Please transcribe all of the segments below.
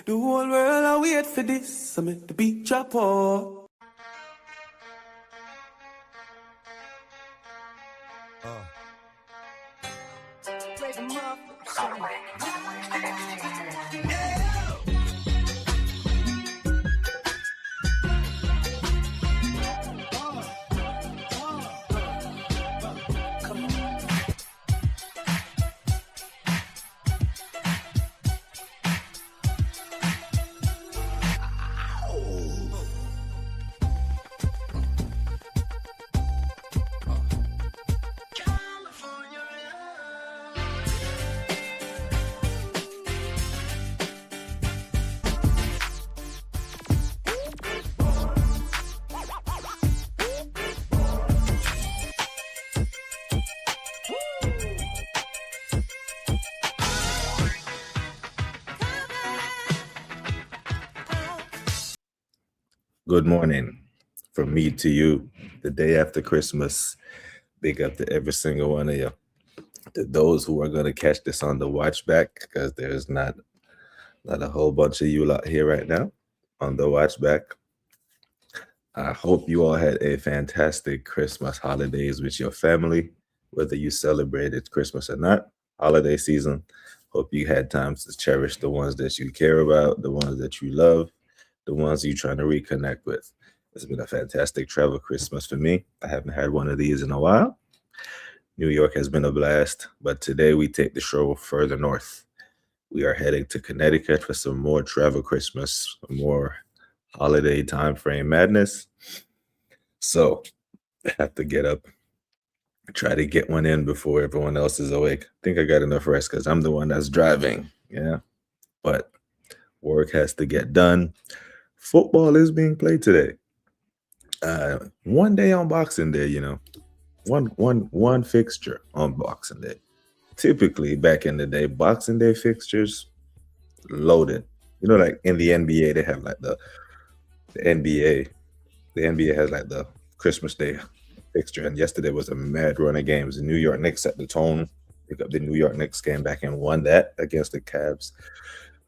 The whole world I wait for this. I make the beat drop off. Good morning from me to you, the day after Christmas. Big up to every single one of you. To those who are going to catch this on the watch back, because there's not a whole bunch of you out here right now on the watch back. I hope you all had a fantastic Christmas holidays with your family, whether you celebrated Christmas or not. Holiday season. Hope you had time to cherish the ones that you care about, the ones that you love, the ones you're trying to reconnect with. It's been a fantastic travel Christmas for me. I haven't had one of these in a while. New York has been a blast, but today we take the show further north. We are heading to Connecticut for some more travel Christmas, more holiday time frame madness. So I have to get up, try to get one in before everyone else is awake. I think I got enough rest because I'm the one that's driving. Yeah, but work has to get done. Football is being played today. One day on Boxing Day, you know, one fixture on Boxing Day. Typically, back in the day, Boxing Day fixtures loaded. You know, like in the NBA, they have like the NBA. The NBA has like the Christmas Day fixture, and yesterday was a mad run of games. The New York Knicks set the tone. Pick up the New York Knicks came back and won that against the Cavs.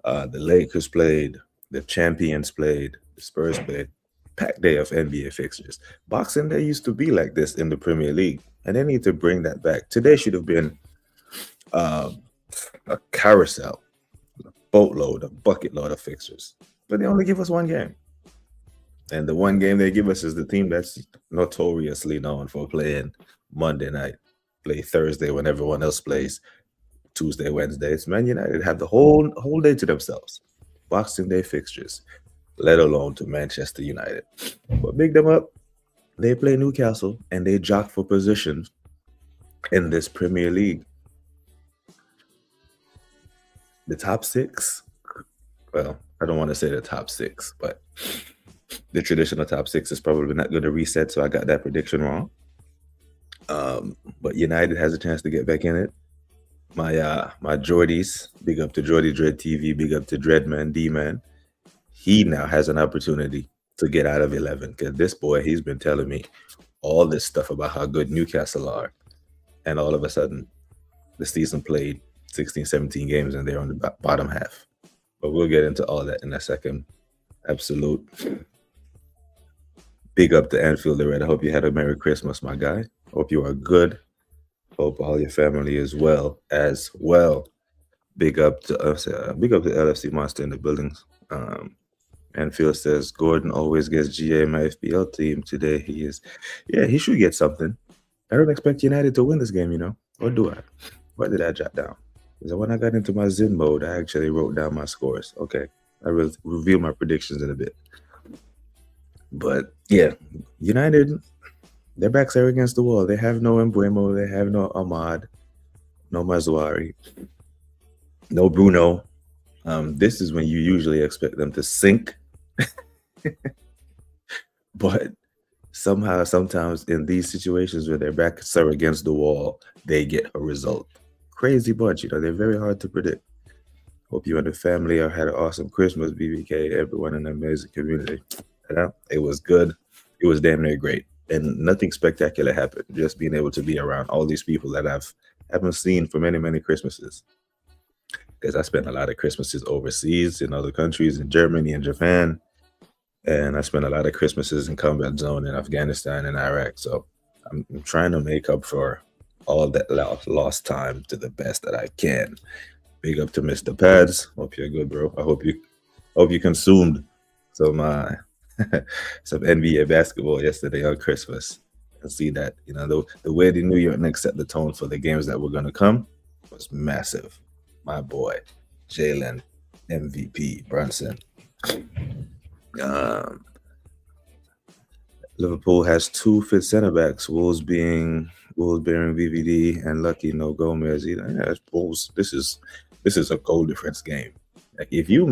The Lakers played, the champions played, the Spurs played. Packed day of NBA fixtures. Boxing Day used to be like this in the Premier League, and they need to bring that back. Today should have been a carousel, a boatload, a bucket load of fixtures. But they only give us one game. And the one game they give us is the team that's notoriously known for playing Monday night, play Thursday when everyone else plays Tuesday, Wednesday. It's Man United have the whole day to themselves. Boxing Day fixtures, let alone to Manchester United. But big them up. They play Newcastle and they jock for position in this Premier League. The top six, well, I don't want to say the top six, but the traditional top six is probably not going to reset, so I got that prediction wrong. But United has a chance to get back in it. My Geordies, big up to Geordie Dread TV, big up to Dreadman, D-Man. He now has an opportunity to get out of 11 because this boy, he's been telling me all this stuff about how good Newcastle are. And all of a sudden, the season played 16, 17 games and they're on the bottom half. But we'll get into all that in a second. Absolute. Big up to Anfield Red. I hope you had a Merry Christmas, my guy. Hope you are good. Hope all your family is well as well. Big up to us. Big up to LFC Monster in the buildings. Anfield says Gordon always gets GA in my FPL team. Today he should get something. I don't expect United to win this game, you know. Or do I? What did I jot down? Because when I got into my Zen mode, I actually wrote down my scores. Okay. I will reveal my predictions in a bit. But yeah, United, their backs are against the wall. They have no Mbuemo, they have no Ahmad, no Mazwari, no Bruno. This is when you usually expect them to sink. But somehow, sometimes in these situations where their backs are against the wall, they get a result. Crazy bunch, you know, they're very hard to predict. Hope you and the family had an awesome Christmas, BBK, everyone in the amazing community. It was good. It was damn near great. And nothing spectacular happened. Just being able to be around all these people that I haven't seen for many, many Christmases. because I spent a lot of Christmases overseas in other countries, in Germany and Japan, and I spent a lot of Christmases in combat zone in Afghanistan and Iraq. So I'm trying to make up for all that lost time to the best that I can. Big up to Mr. Pads. Hope you're good, bro. I hope you consumed some some NBA basketball yesterday on Christmas. And see that, the way the New York Knicks set the tone for the games that were gonna come was massive. My boy, Jalen, MVP Brunson. Um, Liverpool has 2 fit center backs, Wolves bearing VVD and Lucky no Gomez. Yeah, Wolves. This is a goal difference game. Like if you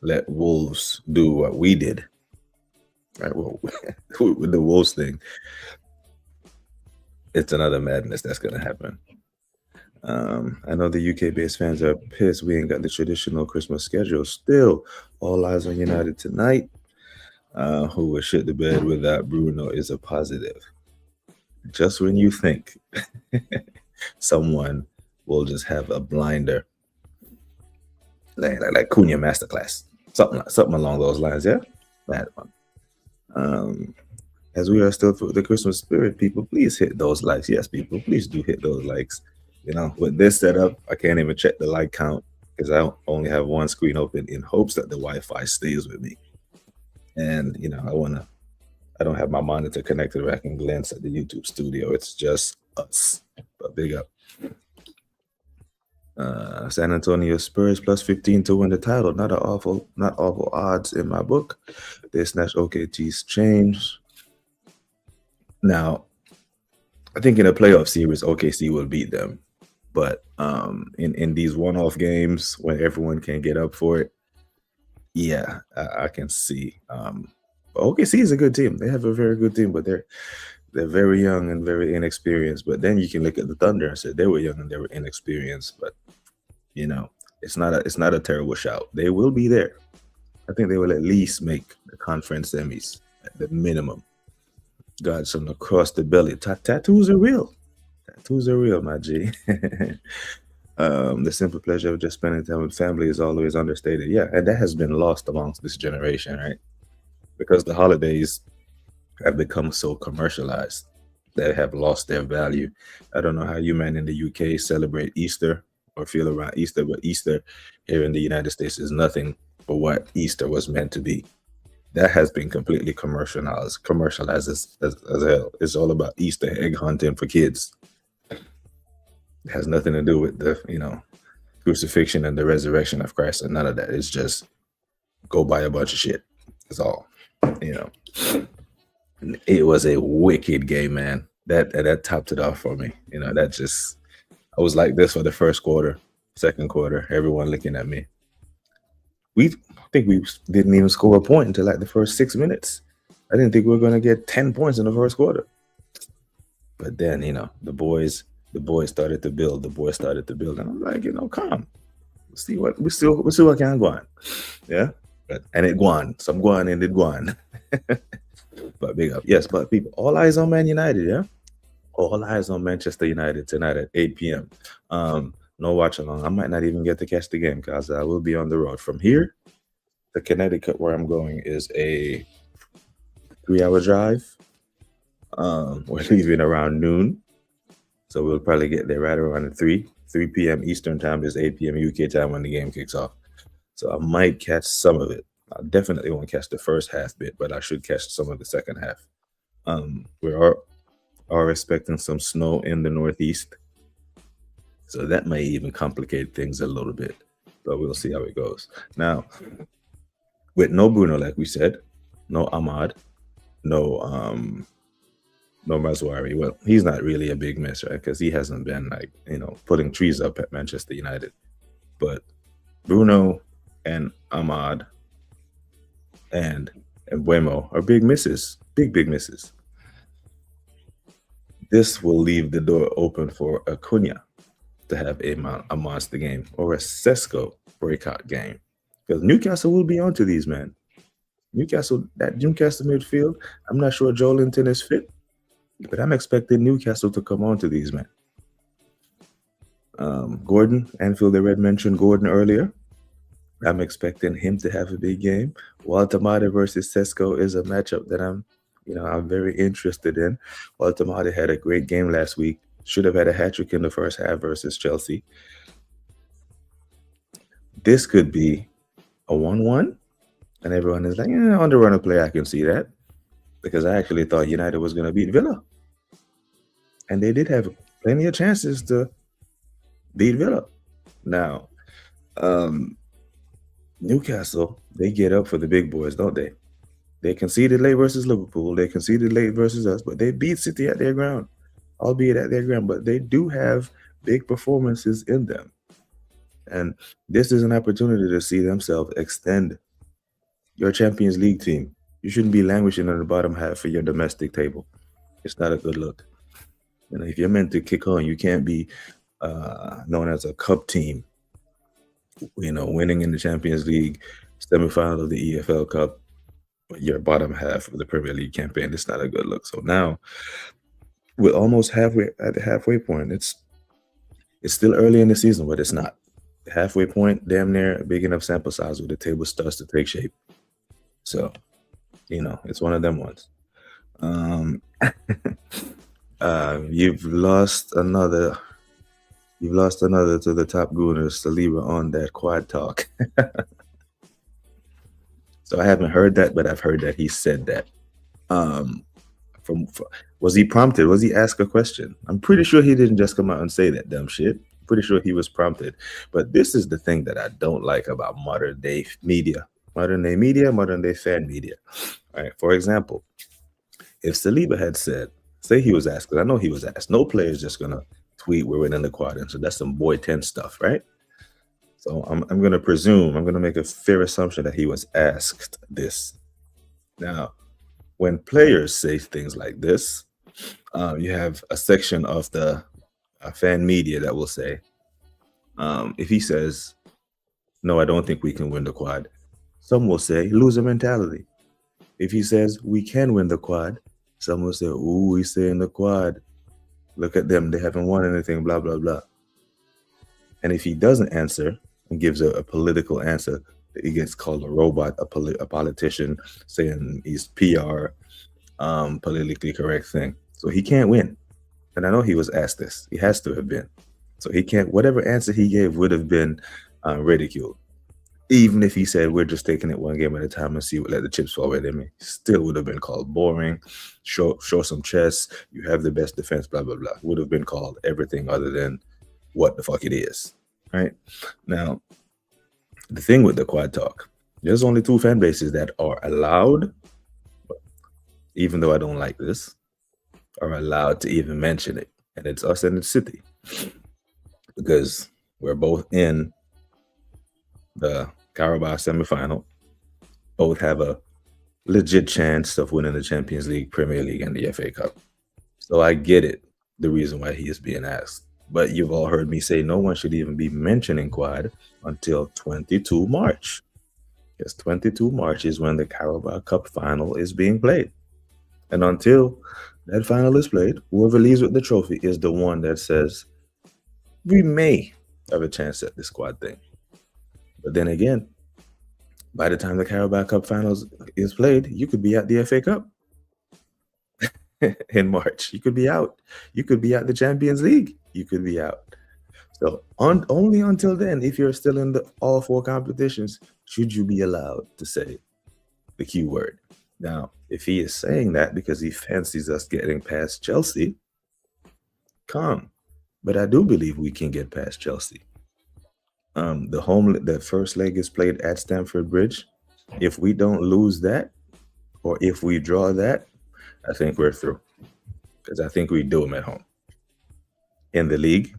let Wolves do what we did, right? Well, with the Wolves thing, it's another madness that's gonna happen. I know the UK-based fans are pissed we ain't got the traditional Christmas schedule. Still, all eyes on United tonight. Who will shit the bed without Bruno is a positive. Just when you think someone will just have a blinder, like Cunha Masterclass, something along those lines. Yeah, that one. As we are still through the Christmas spirit, people, please hit those likes. Yes, people, please do hit those likes. With this setup, I can't even check the like count because I only have one screen open in hopes that the Wi-Fi stays with me. And I don't have my monitor connected where I can glance at the YouTube studio. It's just us. But big up. San Antonio Spurs plus 15 to win the title. Not awful odds in my book. They snatched OKT's change. Now, I think in a playoff series, OKC will beat them. But in these one-off games when everyone can get up for it, yeah, I can see. OKC is a good team. They have a very good team, but they're very young and very inexperienced. But then you can look at the Thunder and say they were young and they were inexperienced. But it's not a terrible shout. They will be there. I think they will at least make the conference semis at the minimum. Got some across the belly. Tattoos are real. Tattoos are real, my G. The simple pleasure of just spending time with family is always understated. Yeah, and that has been lost amongst this generation, right? Because the holidays have become so commercialized. They have lost their value. I don't know how you men in the UK celebrate Easter or feel around Easter, but Easter here in the United States is nothing but what Easter was meant to be. That has been completely commercialized as hell. It's all about Easter egg hunting for kids. It has nothing to do with the, crucifixion and the resurrection of Christ and none of that. It's just go buy a bunch of shit. That's all. It was a wicked game, man. That topped it off for me. I was like this for the first quarter, second quarter, everyone looking at me. I think we didn't even score a point until like the first 6 minutes. I didn't think we were going to get 10 points in the first quarter. But then, the boys started to build. The boys started to build. And I'm like, calm. We still can go on. Yeah. And it go on. Some go on and it go on. But big up. Yes, but people, all eyes on Man United, yeah? All eyes on Manchester United tonight at 8 p.m. No watch along. I might not even get to catch the game because I will be on the road. From here to Connecticut, where I'm going, is a 3-hour drive. We're leaving around noon. So we'll probably get there right around 3 p.m. Eastern time is 8 p.m. UK time when the game kicks off. So I might catch some of it. I definitely won't catch the first half bit, but I should catch some of the second half. We are expecting some snow in the Northeast. So that may even complicate things a little bit, but we'll see how it goes. Now, with no Bruno, like we said, no Ahmad, no Mazwari. Well, he's not really a big miss, right? Because he hasn't been putting trees up at Manchester United. But Bruno and Ahmad and Mbeumo are big misses, big misses. This will leave the door open for Acuna to have a monster game or a Sesko breakout game, because Newcastle will be onto these men. Newcastle midfield, I'm not sure Joelinton is fit, but I'm expecting Newcastle to come onto these men. Gordon, Anfield, the Red mentioned Gordon earlier. I'm expecting him to have a big game. Walter versus Sesko is a matchup that I'm very interested in. Walter had a great game last week. Should have had a hat trick in the first half versus Chelsea. This could be a 1-1, and everyone is like, on the run of play, I can see that. Because I actually thought United was going to beat Villa. And they did have plenty of chances to beat Villa. Now, Newcastle, they get up for the big boys, don't they? They conceded late versus Liverpool. They conceded late versus us, but they beat City at their ground, albeit at their ground. But they do have big performances in them. And this is an opportunity to see themselves extend your Champions League team. You shouldn't be languishing in the bottom half of your domestic table. It's not a good look. If you're meant to kick on, you can't be known as a cup team. Winning in the Champions League, semifinal of the EFL Cup, but you're bottom half of the Premier League campaign. It's not a good look. So now, we're almost halfway at the halfway point. It's still early in the season, but it's not. The halfway point, damn near big enough sample size where the table starts to take shape. So, it's one of them ones. You've lost another to the top gooners, Saliba, on that quad talk. So I haven't heard that, but I've heard that he said that. Was he prompted? Was he asked a question? I'm pretty sure he didn't just come out and say that dumb shit. I'm pretty sure he was prompted. But this is the thing that I don't like about modern day media, modern day fan media. All right. For example, if Saliba had said, say he was asked, because I know he was asked, no player is just gonna tweet we're winning the quad, and so that's some boy 10 stuff, right? So I'm going to make a fair assumption that he was asked this. Now, when players say things like this, you have a section of the fan media that will say, if he says, no, I don't think we can win the quad, some will say loser mentality. If he says we can win the quad, some will say, ooh, he's saying the quad. Look at them. They haven't won anything, blah, blah, blah. And if he doesn't answer and gives a political answer, he gets called a robot, a politician, saying he's PR, politically correct thing. So he can't win. And I know he was asked this. He has to have been. So he can't, whatever answer he gave would have been ridiculed. Even if he said, we're just taking it one game at a time and let the chips fall where they may, still would have been called boring, show some chess, you have the best defense, blah, blah, blah. Would have been called everything other than what the fuck it is, right? Now, the thing with the quad talk, there's only two fan bases that are allowed, even though I don't like this, are allowed to even mention it. And it's us and the City. Because we're both in the Carabao semifinal, both have a legit chance of winning the Champions League, Premier League, and the FA Cup. So I get it, the reason why he is being asked. But you've all heard me say no one should even be mentioning quad until 22 March. Because 22 March is when the Carabao Cup final is being played. And until that final is played, whoever leaves with the trophy is the one that says, we may have a chance at this quad thing. But then again, by the time the Carabao Cup finals is played, you could be at the FA Cup in March. You could be out. You could be at the Champions League. You could be out. So only until then, if you're still in all four competitions, should you be allowed to say the Q word. Now, if he is saying that because he fancies us getting past Chelsea, calm. But I do believe we can get past Chelsea. The first leg is played at Stamford Bridge. If we don't lose that, or if we draw that, I think we're through. Because I think we do them at home. In the league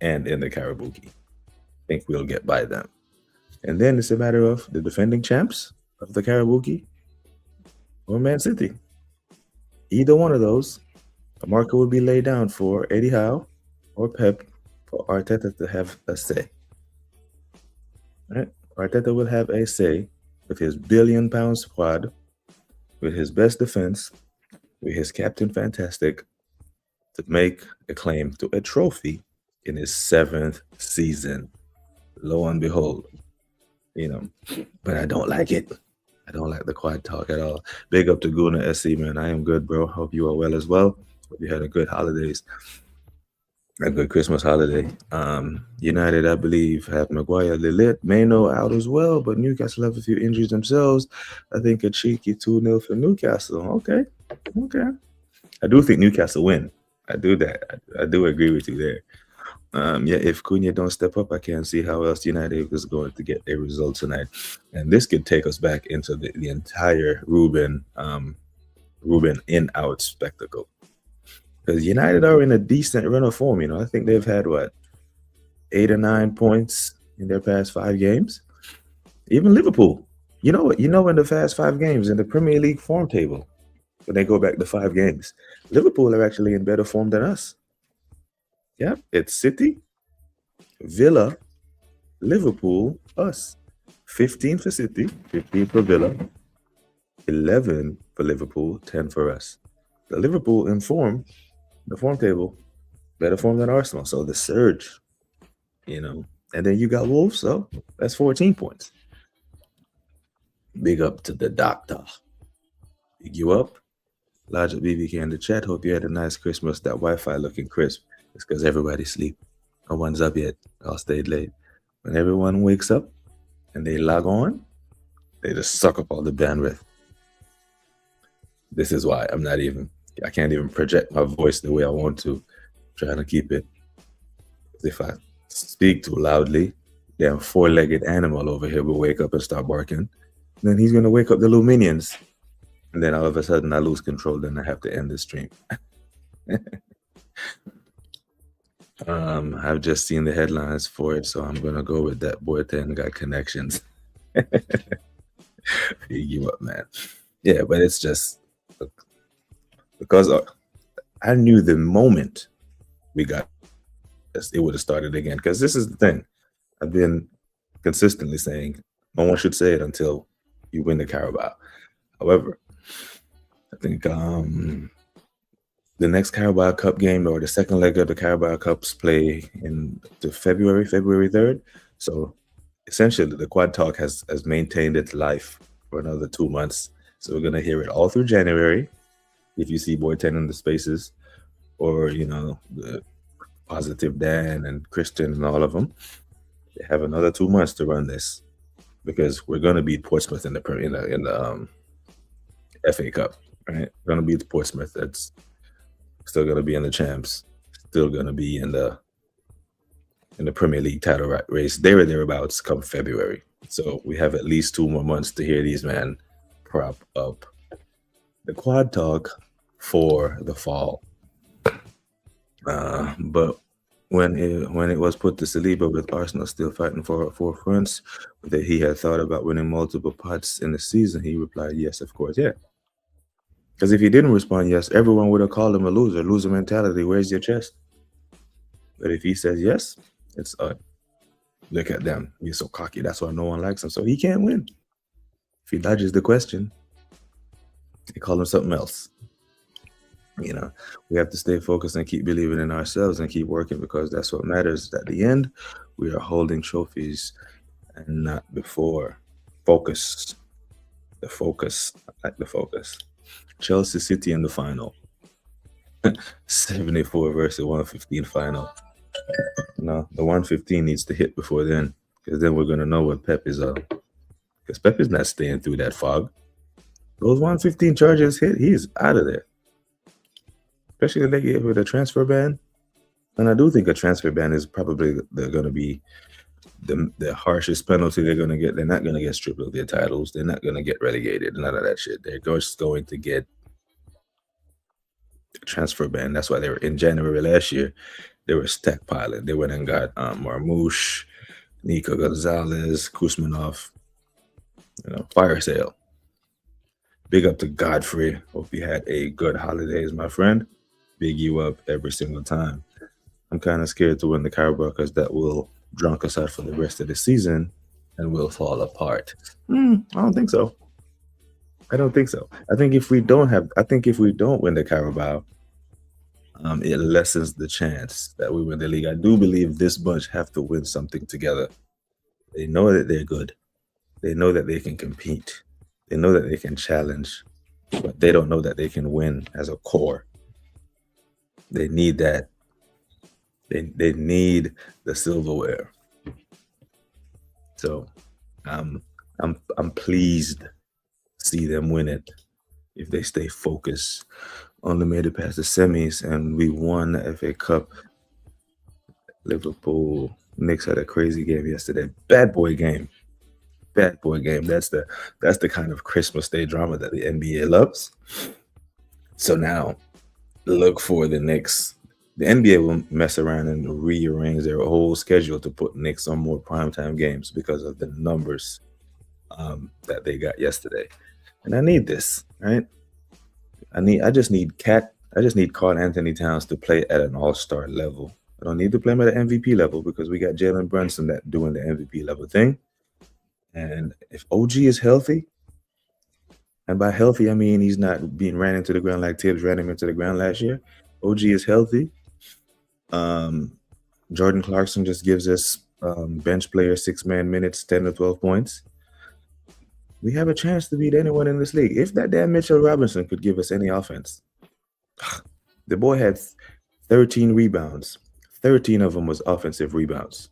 and in the Karabuki. I think we'll get by them. And then it's a matter of the defending champs of the Karabuki or Man City. Either one of those, a marker would be laid down for Eddie Howe or Pep for Arteta to have a say. Right? Arteta will have a say with his £1 billion squad, with his best defense, with his captain fantastic, to make a claim to a trophy in his 7th season. Lo and behold, you know, but I don't like it. I don't like the quad talk at all. Big up to Guna SC, man. I am good, bro. Hope you are well as well. Hope you had a good holidays, a good Christmas holiday. United, I believe, have Maguire, Lilith, Mano out as well, but Newcastle have a few injuries themselves. I think a cheeky 2-0 for Newcastle. Okay. I do think Newcastle win. I do that. I do agree with you there. Yeah, if Cunha don't step up, I can't see how else United is going to get a result tonight. And this could take us back into the entire Ruben in-out spectacle. Because United are in a decent run of form. I think they've had, 8 or 9 points in their past 5 games? Even Liverpool. In the past 5 games in the Premier League form table, when they go back to 5 games, Liverpool are actually in better form than us. Yeah, it's City, Villa, Liverpool, us. 15 for City, 15 for Villa, 11 for Liverpool, 10 for us. The Liverpool in form, the form table, better form than Arsenal. So the Surge, and then you got Wolves, so that's 14 points. Big up to the doctor. Big you up. Logic BBK in the chat. Hope you had a nice Christmas. That Wi-Fi looking crisp. It's because everybody's asleep. No one's up yet. All stayed late. When everyone wakes up and they log on, they just suck up all the bandwidth. This is why I can't even project my voice the way I want to. I'm trying to keep it. If I speak too loudly, damn 4-legged animal over here will wake up and start barking. Then he's going to wake up the Luminians. And then all of a sudden I lose control. Then I have to end the stream. I've just seen the headlines for it, so I'm gonna go with that. Boyten got connections. You up, man? Yeah, but it's just because I knew the moment we got this, it would have started again. Because this is the thing I've been consistently saying: no one should say it until you win the Carabao. However, I think the next Carabao Cup game, or the second leg of the Carabao Cups, play in February 3rd. So essentially the quad talk has maintained its life for another 2 months. So we're going to hear it all through January. If you see Boyten in the spaces, or, the Positive Dan and Christian and all of them, they have another 2 months to run this, because we're going to beat Portsmouth in the FA Cup, right? We're going to beat Portsmouth. That's still going to be in the champs, still going to be in the Premier League title race, there or thereabouts come February. So we have at least 2 more months to hear these men prop up the quad talk for the fall. But when it was put to Saliba, with Arsenal still fighting for fronts, that he had thought about winning multiple pots in the season, he replied, yes, of course, yeah. Because if he didn't respond yes, everyone would have called him a loser. Loser mentality. Where's your chest? But if he says yes, it's look at them. He's so cocky. That's why no one likes him. So he can't win. If he dodges the question, they call him something else. We have to stay focused and keep believing in ourselves and keep working, because that's what matters. At the end, we are holding trophies and not before. Focus. The focus. I like the focus. Chelsea City in the final. 74 versus 115 final. No, the 115 needs to hit before then, because then we're going to know what Pep is on. Because Pep is not staying through that fog. Those 115 charges hit, he's out of there. Especially if they get with a transfer ban. And I do think a transfer ban is probably going to be the harshest penalty they're going to get. They're not going to get stripped of their titles. They're not going to get relegated. None of that shit. They're just going to get a transfer ban. That's why they were in January last year. They were stockpiling. They went and got Marmouche, Nico Gonzalez, Kuzmanov. Fire sale. Big up to Godfrey. Hope you had a good holidays, my friend. Big you up every single time. I'm kind of scared to win the Carabao, because that will drunk us out for the rest of the season and we'll fall apart. I don't think so. I think if we don't win the Carabao, it lessens the chance that we win the league. I do believe this bunch have to win something together. They know that they're good. They know that they can compete. They know that they can challenge, but they don't know that they can win as a core. They need that. They need the silverware. So I'm pleased to see them win it if they stay focused. Only made it past the semis, and we won the FA Cup. Liverpool Knicks had a crazy game yesterday. Bad boy game. Bad boy game. That's the kind of Christmas Day drama that the NBA loves. So now look for the Knicks. The NBA will mess around and rearrange their whole schedule to put Knicks on more primetime games because of the numbers that they got yesterday. And I need this, right? I just need Karl Anthony Towns to play at an all-star level. I don't need to play him at an MVP level because we got Jalen Brunson that doing the MVP level thing. And if OG is healthy, and by healthy I mean he's not being ran into the ground like Tibbs ran him into the ground last year. OG is healthy. Jordan Clarkson just gives us bench player 6-man minutes, 10 to 12 points. We have a chance to beat anyone in this league. If that damn Mitchell Robinson could give us any offense. The boy had 13 rebounds. 13 of them was offensive rebounds.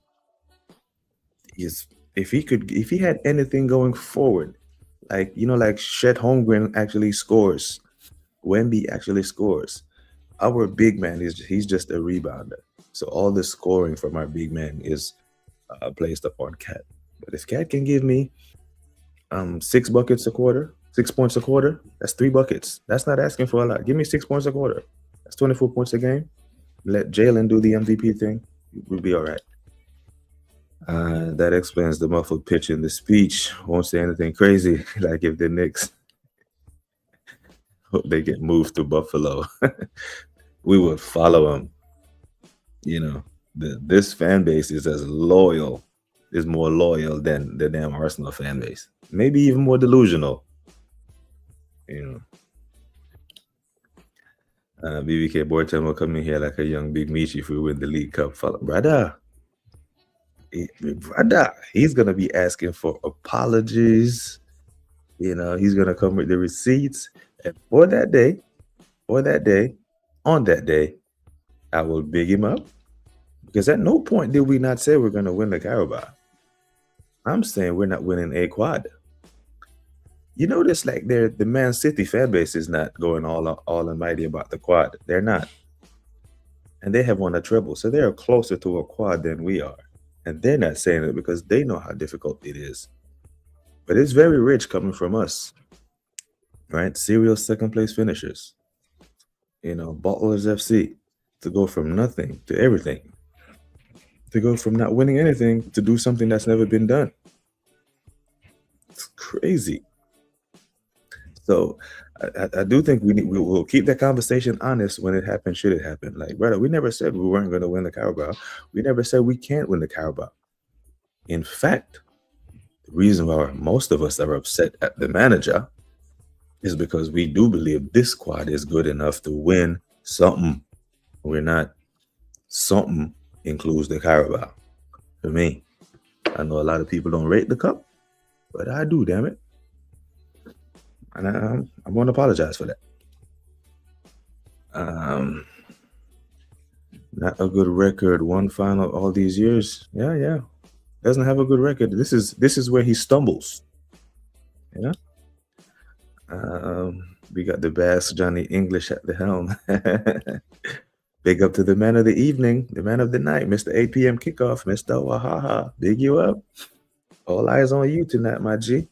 If he had anything going forward, like Chet Holmgren actually scores, Wemby actually scores. Our big man he's just a rebounder. So all the scoring from our big man is placed upon Cat. But if Cat can give me 6 buckets a quarter, 6 points a quarter, that's 3 buckets. That's not asking for a lot. Give me 6 points a quarter. That's 24 points a game. Let Jalen do the MVP thing. We'll be all right. That explains the muffled pitch in the speech. Won't say anything crazy, like if the Knicks they get moved to Buffalo, we would follow them. This fan base is more loyal than the damn Arsenal fan base. Maybe even more delusional. BBK Boyton will come in here like a young Big Michi if we win the League Cup. Brother, he's gonna be asking for apologies. He's gonna come with the receipts. And on that day, I will big him up. Because at no point did we not say we're gonna win the Carabao. I'm saying we're not winning a quad. You notice like the Man City fan base is not going all almighty about the quad. They're not. And they have won a treble. So they're closer to a quad than we are. And they're not saying it because they know how difficult it is. But it's very rich coming from us. Right? Serial second place finishers. Bottlers FC. To go from nothing to everything. To go from not winning anything to do something that's never been done. It's crazy. So I do think we will keep that conversation honest when it happens, should it happen. Like, brother, we never said we weren't going to win the Carabao. We never said we can't win the Carabao. In fact, the reason why most of us are upset at the manager is because we do believe this squad is good enough to win something. We're not. Something includes the Carabao. For me, I know a lot of people don't rate the cup, but I do, damn it. And I want to apologize for that. Not a good record, one final all these years. Yeah. Doesn't have a good record. This is where he stumbles. Yeah. We got the bass Johnny English at the helm. Big up to the man of the evening, the man of the night, Mr. 8 p.m. kickoff, Mr. Wahaha. Big you up. All eyes on you tonight, my G.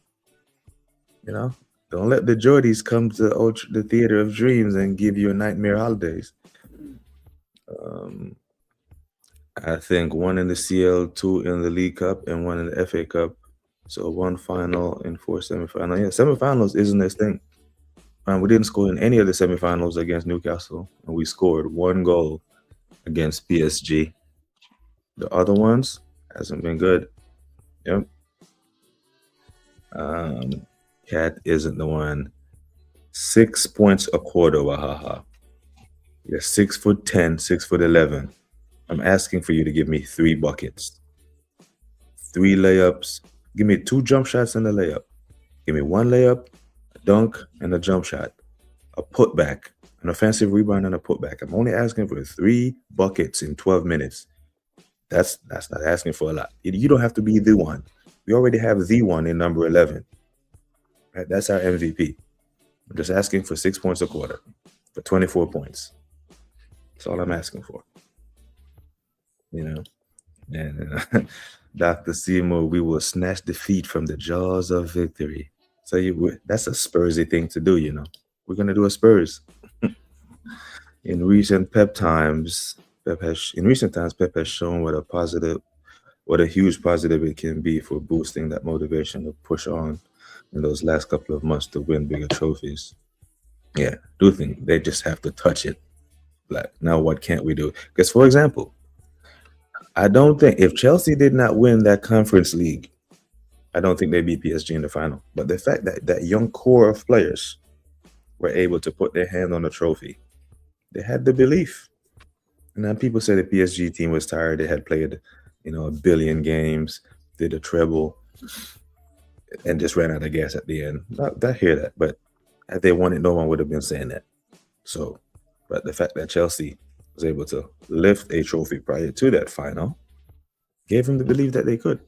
Don't let the Geordies come to the theater of dreams and give you a nightmare holidays. I think 1 in the CL, 2 in the League Cup, and 1 in the FA Cup. So 1 final and 4 semifinals. Yeah, semifinals isn't this thing. We didn't score in any of the semifinals against Newcastle, and we scored 1 goal against PSG. The other ones hasn't been good. Yep. Cat isn't the one. 6 points a quarter, Wahaha. You're 6'10", 6'11". I'm asking for you to give me 3 buckets, 3 layups. Give me 2 jump shots and a layup. Give me 1 layup, a dunk, and a jump shot, a putback, an offensive rebound, and a putback. I'm only asking for 3 buckets in 12 minutes. That's not asking for a lot. You don't have to be the one. We already have the one in number 11. Right? That's our MVP. I'm just asking for 6 points a quarter for 24 points. That's all I'm asking for. You know, and Dr. Seymour, we will snatch defeat from the jaws of victory. So that's a Spursy thing to do, you know. We're gonna do a Spurs. In recent times, Pep has shown what a huge positive it can be for boosting that motivation to push on in those last couple of months to win bigger trophies. Yeah, I do think they just have to touch it. Like, now what can't we do? Because, for example, I don't think if Chelsea did not win that Conference League, I don't think they beat PSG in the final. But the fact that that young core of players were able to put their hand on the trophy, they had the belief. And then people say the PSG team was tired. They had played, a billion games, did a treble, and just ran out of gas at the end. I hear that, but had they won it, no one would have been saying that. So, but the fact that Chelsea was able to lift a trophy prior to that final gave them the belief that they could.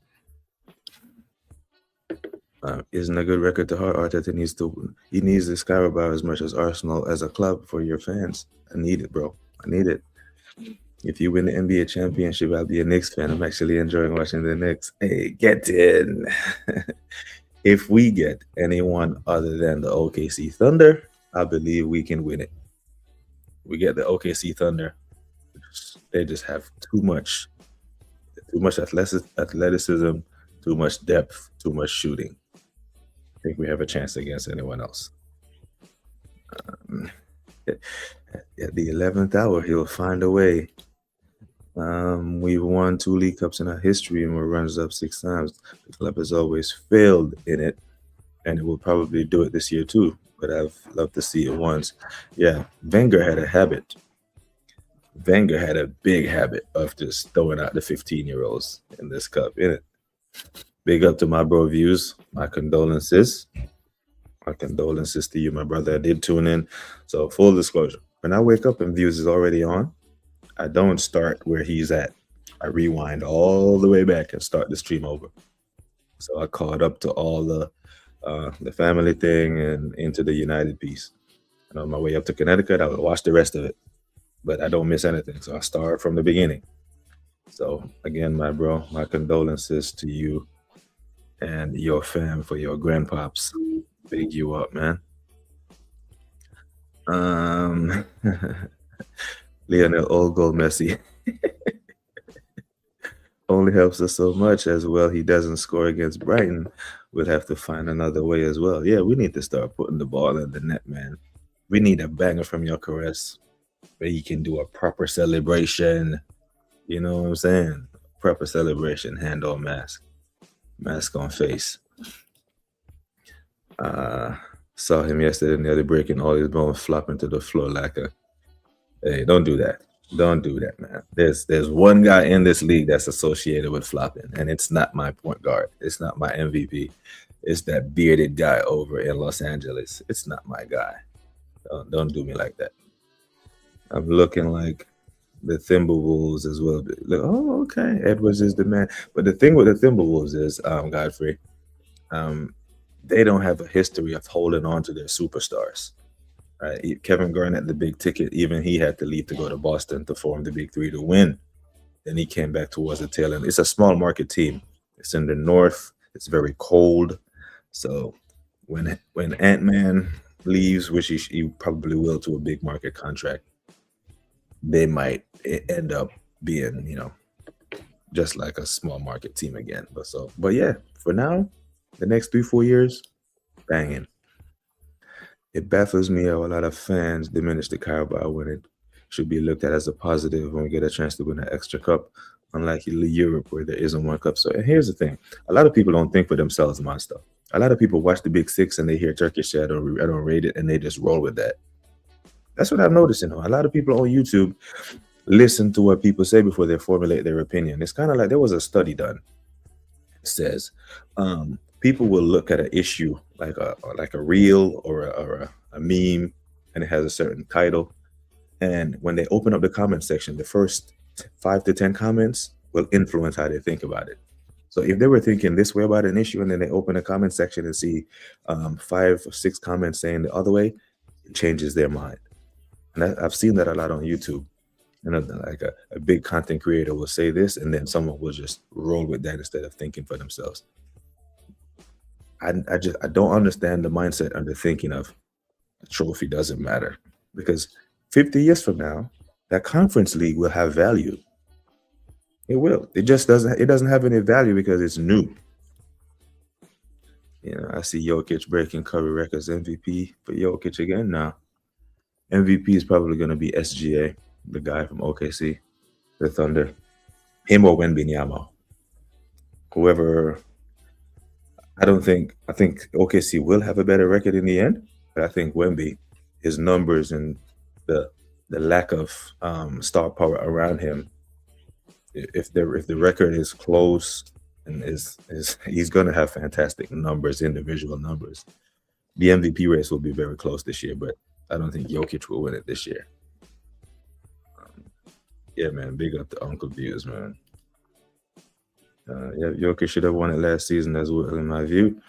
Isn't a good record to heart. Arteta needs this Carabao as much as Arsenal as a club for your fans. I need it, bro. I need it. If you win the NBA championship, I'll be a Knicks fan. I'm actually enjoying watching the Knicks. Hey, get in. If we get anyone other than the OKC Thunder, I believe we can win it. We get the OKC Thunder. They just have too much athleticism, too much depth, too much shooting. I think we have a chance against anyone else. At the 11th hour, he'll find a way. We've won 2 League Cups in our history and we're runners up 6 times. The club has always failed in it, and it will probably do it this year too. But I've loved to see it once. Yeah, Wenger had a habit. Wenger had a big habit of just throwing out the 15-year-olds in this cup, innit? Big up to my bro Views. My condolences. My condolences to you, my brother. I did tune in. So full disclosure, when I wake up and Views is already on, I don't start where he's at. I rewind all the way back and start the stream over. So I caught up to all the family thing and into the United piece. And on my way up to Connecticut, I would watch the rest of it. But I don't miss anything. So I start from the beginning. So again, my bro, my condolences to you and your fam for your grandpops. Big you up, man. Lionel Old Gold Messi only helps us so much as well. He doesn't score against Brighton. We'll have to find another way as well. Yeah, we need to start putting the ball in the net, man. We need a banger from your caress where you can do a proper celebration. You know what I'm saying? Proper celebration, hand on mask. Mask on face. Saw him yesterday nearly breaking all his bones, flopping to the floor like a... Hey, don't do that. Don't do that, man. There's one guy in this league that's associated with flopping, and it's not my point guard. It's not my MVP. It's that bearded guy over in Los Angeles. It's not my guy. Don't do me like that. I'm looking like the Timberwolves as well. Like, oh, okay. Edwards is the man. But the thing with the Timberwolves is, Godfrey, they don't have a history of holding on to their superstars. Right? Kevin Garnett, the big ticket, even he had to leave to go to Boston to form the Big Three to win. Then he came back towards the tail end. It's a small market team. It's in the north. It's very cold. So when Ant-Man leaves, which he probably will to a big market contract, they might end up being, just like a small market team again. But yeah, for now, the next 3-4 years, banging. It baffles me how a lot of fans diminish the Carabao when it should be looked at as a positive when we get a chance to win an extra cup, unlike Europe where there isn't one cup. So, and here's the thing. A lot of people don't think for themselves, monster. A lot of people watch the Big Six and they hear Turkish, I don't rate it, and they just roll with that. That's what I'm noticing. A lot of people on YouTube listen to what people say before they formulate their opinion. It's kind of like there was a study done. It says people will look at an issue like a reel or a meme, and it has a certain title. And when they open up the comment section, the first 5 to 10 comments will influence how they think about it. So if they were thinking this way about an issue, and then they open a comment section and see 5 or 6 comments saying the other way, it changes their mind. And I've seen that a lot on YouTube. Like a big content creator will say this, and then someone will just roll with that instead of thinking for themselves. I don't understand the mindset under thinking of a trophy doesn't matter, because 50 years from now, that conference league will have value. It will. It just doesn't. It doesn't have any value because it's new. I see Jokic breaking Curry records. MVP for Jokic again now. MVP is probably going to be SGA, the guy from OKC, the Thunder. Him or Wembanyama. Whoever. I think OKC will have a better record in the end, but I think Wemby, his numbers and the lack of star power around him, if the record is close and is he's going to have fantastic numbers, individual numbers. The MVP race will be very close this year, but I don't think Jokic will win it this year. Yeah, man, big up to Uncle Views, man. Yeah, Jokic should have won it last season as well, in my view.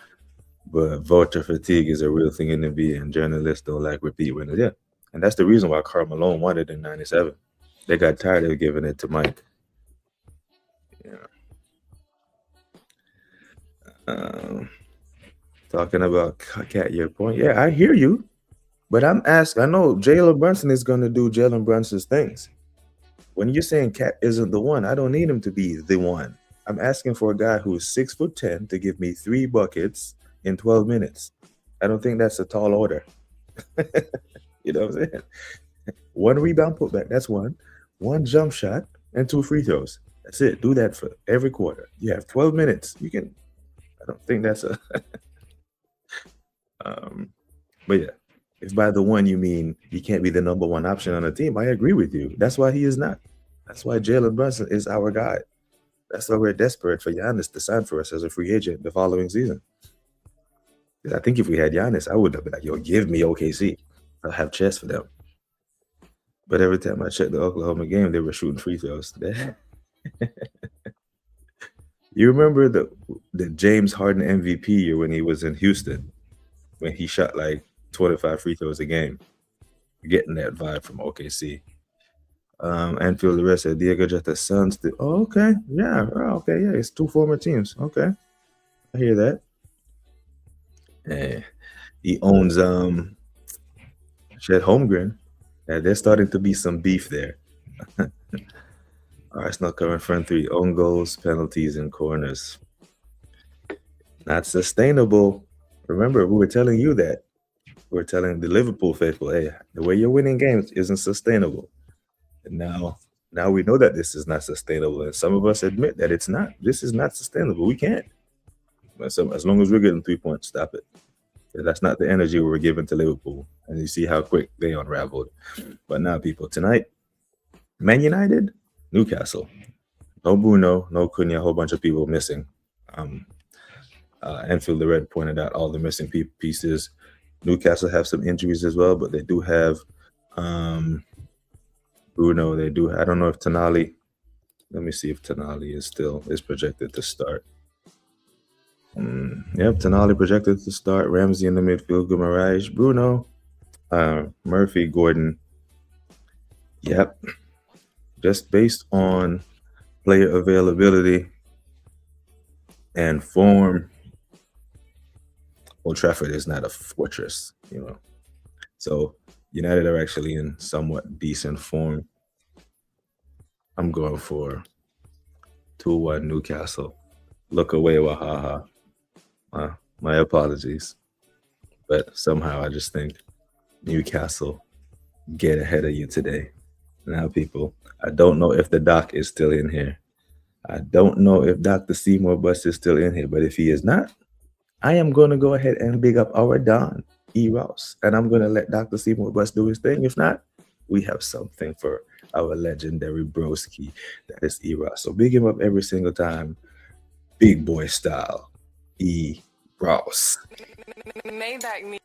But voter fatigue is a real thing in the NBA, and journalists don't like repeat winners. Yeah, and that's the reason why Karl Malone won it in '97. They got tired of giving it to Mike. Talking about Cat, your point. Yeah, I hear you, but I'm asking. I know Jalen Brunson is going to do Jalen Brunson's things. When you're saying Cat isn't the one, I don't need him to be the one. I'm asking for a guy who's 6'10" to give me 3 buckets in 12 minutes. I don't think that's a tall order. You know what I'm saying? 1 rebound putback, that's one. 1 jump shot and 2 free throws. That's it. Do that for every quarter. You have 12 minutes. You can. I don't think that's a. But yeah, if by the one you mean he can't be the number 1 option on a team, I agree with you. That's why he is not. That's why Jalen Brunson is our guy. That's why we're desperate for Giannis to sign for us as a free agent the following season. I think if we had Giannis, I would have been like, yo, give me OKC. I'll have chess for them. But every time I checked the Oklahoma game, they were shooting free throws. You remember the James Harden MVP year when he was in Houston, when he shot like 25 free throws a game? Getting that vibe from OKC. Anfield, the rest said Diego Jota Suns. Oh, okay. Yeah. Oh, okay. Yeah. It's 2 former teams. Okay. I hear that. He owns Chet Holmgren. There's starting to be some beef there. Arsenal covering front 3 own goals, penalties, and corners. Not sustainable. Remember, we were telling you that. We were telling the Liverpool faithful, hey, the way you're winning games isn't sustainable. And now we know that this is not sustainable. And some of us admit that it's not. This is not sustainable. We can't. So as long as we're getting 3 points, stop it. That's not the energy we were giving to Liverpool. And you see how quick they unraveled. But now, people, tonight, Man United, Newcastle. No Bruno, no Cunha, a whole bunch of people missing. Anfield the Red pointed out all the missing pieces. Newcastle have some injuries as well, but they do have Bruno. They do. I don't know if Tonali. Let me see if Tonali is projected to start. Yep, Tonali projected to start. Ramsey in the midfield. Guimaraes, Bruno, Murphy, Gordon. Yep. Just based on player availability and form, Old Trafford is not a fortress, So United are actually in somewhat decent form. I'm going for 2-1 Newcastle. Look away, Wahaha. My apologies. But somehow I just think Newcastle get ahead of you today. Now, people, I don't know if the doc is still in here. I don't know if Dr. Seymour Bus is still in here. But if he is not, I am going to go ahead and big up our Don. E. Ross. And I'm going to let Dr. Seymour Bus do his thing. If not, we have something for our legendary broski. That is E. Ross. So big him up every single time. Big boy style. E. Ross. Maybach me.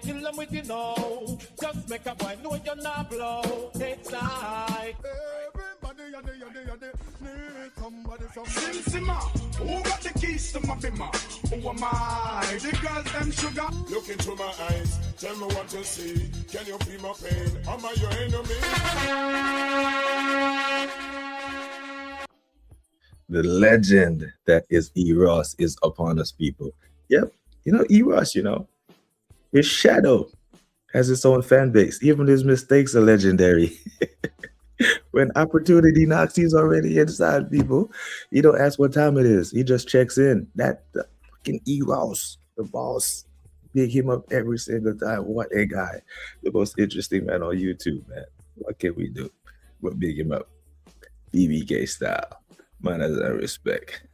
Kill them with you know. Just make a boy know you're not blow. It's like everybody need somebody. Simmer, who got the keys to my bimmer? Who am I? The girls them sugar. Look into my eyes, tell me what you see. Can you feel my pain? Am I your enemy? The legend that is E. Ross is upon us, people. Yep. E. Ross, his shadow has its own fan base. Even his mistakes are legendary. When opportunity knocks, he's already inside, people. He don't ask what time it is. He just checks in. That the fucking E. Ross, the boss. Big him up every single time. What a guy. The most interesting man on YouTube, man. What can we do but big him up? BBK style. Man has that respect.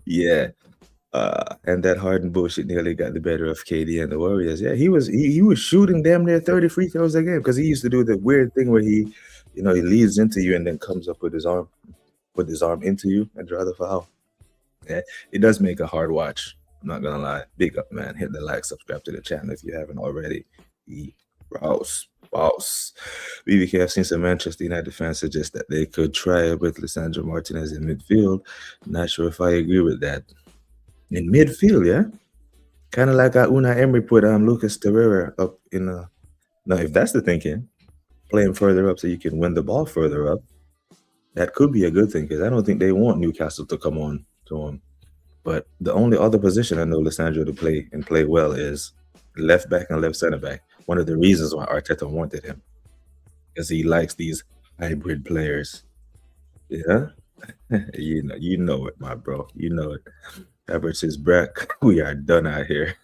Yeah. And that Harden bullshit nearly got the better of KD and the Warriors. Yeah, he was shooting damn near 30 free throws a game because he used to do the weird thing where he leads into you and then comes up with his arm into you and draw the foul. Yeah, it does make a hard watch. I'm not gonna lie. Big up, man. Hit the like, subscribe to the channel if you haven't already. E. Ross, boss. BBK, I've seen some Manchester United fans suggest that they could try it with Lisandro Martinez in midfield. Not sure if I agree with that. In midfield, yeah? Kind of like Unai Emery put Lucas Torreira up in now, if that's the thinking, play him further up so you can win the ball further up, that could be a good thing because I don't think they want Newcastle to come on to him. But the only other position I know Lisandro to play well is left back and left center back. One of the reasons why Arteta wanted him because he likes these hybrid players. Yeah? you know it, my bro. You know it. Havertz is back. We are done out here.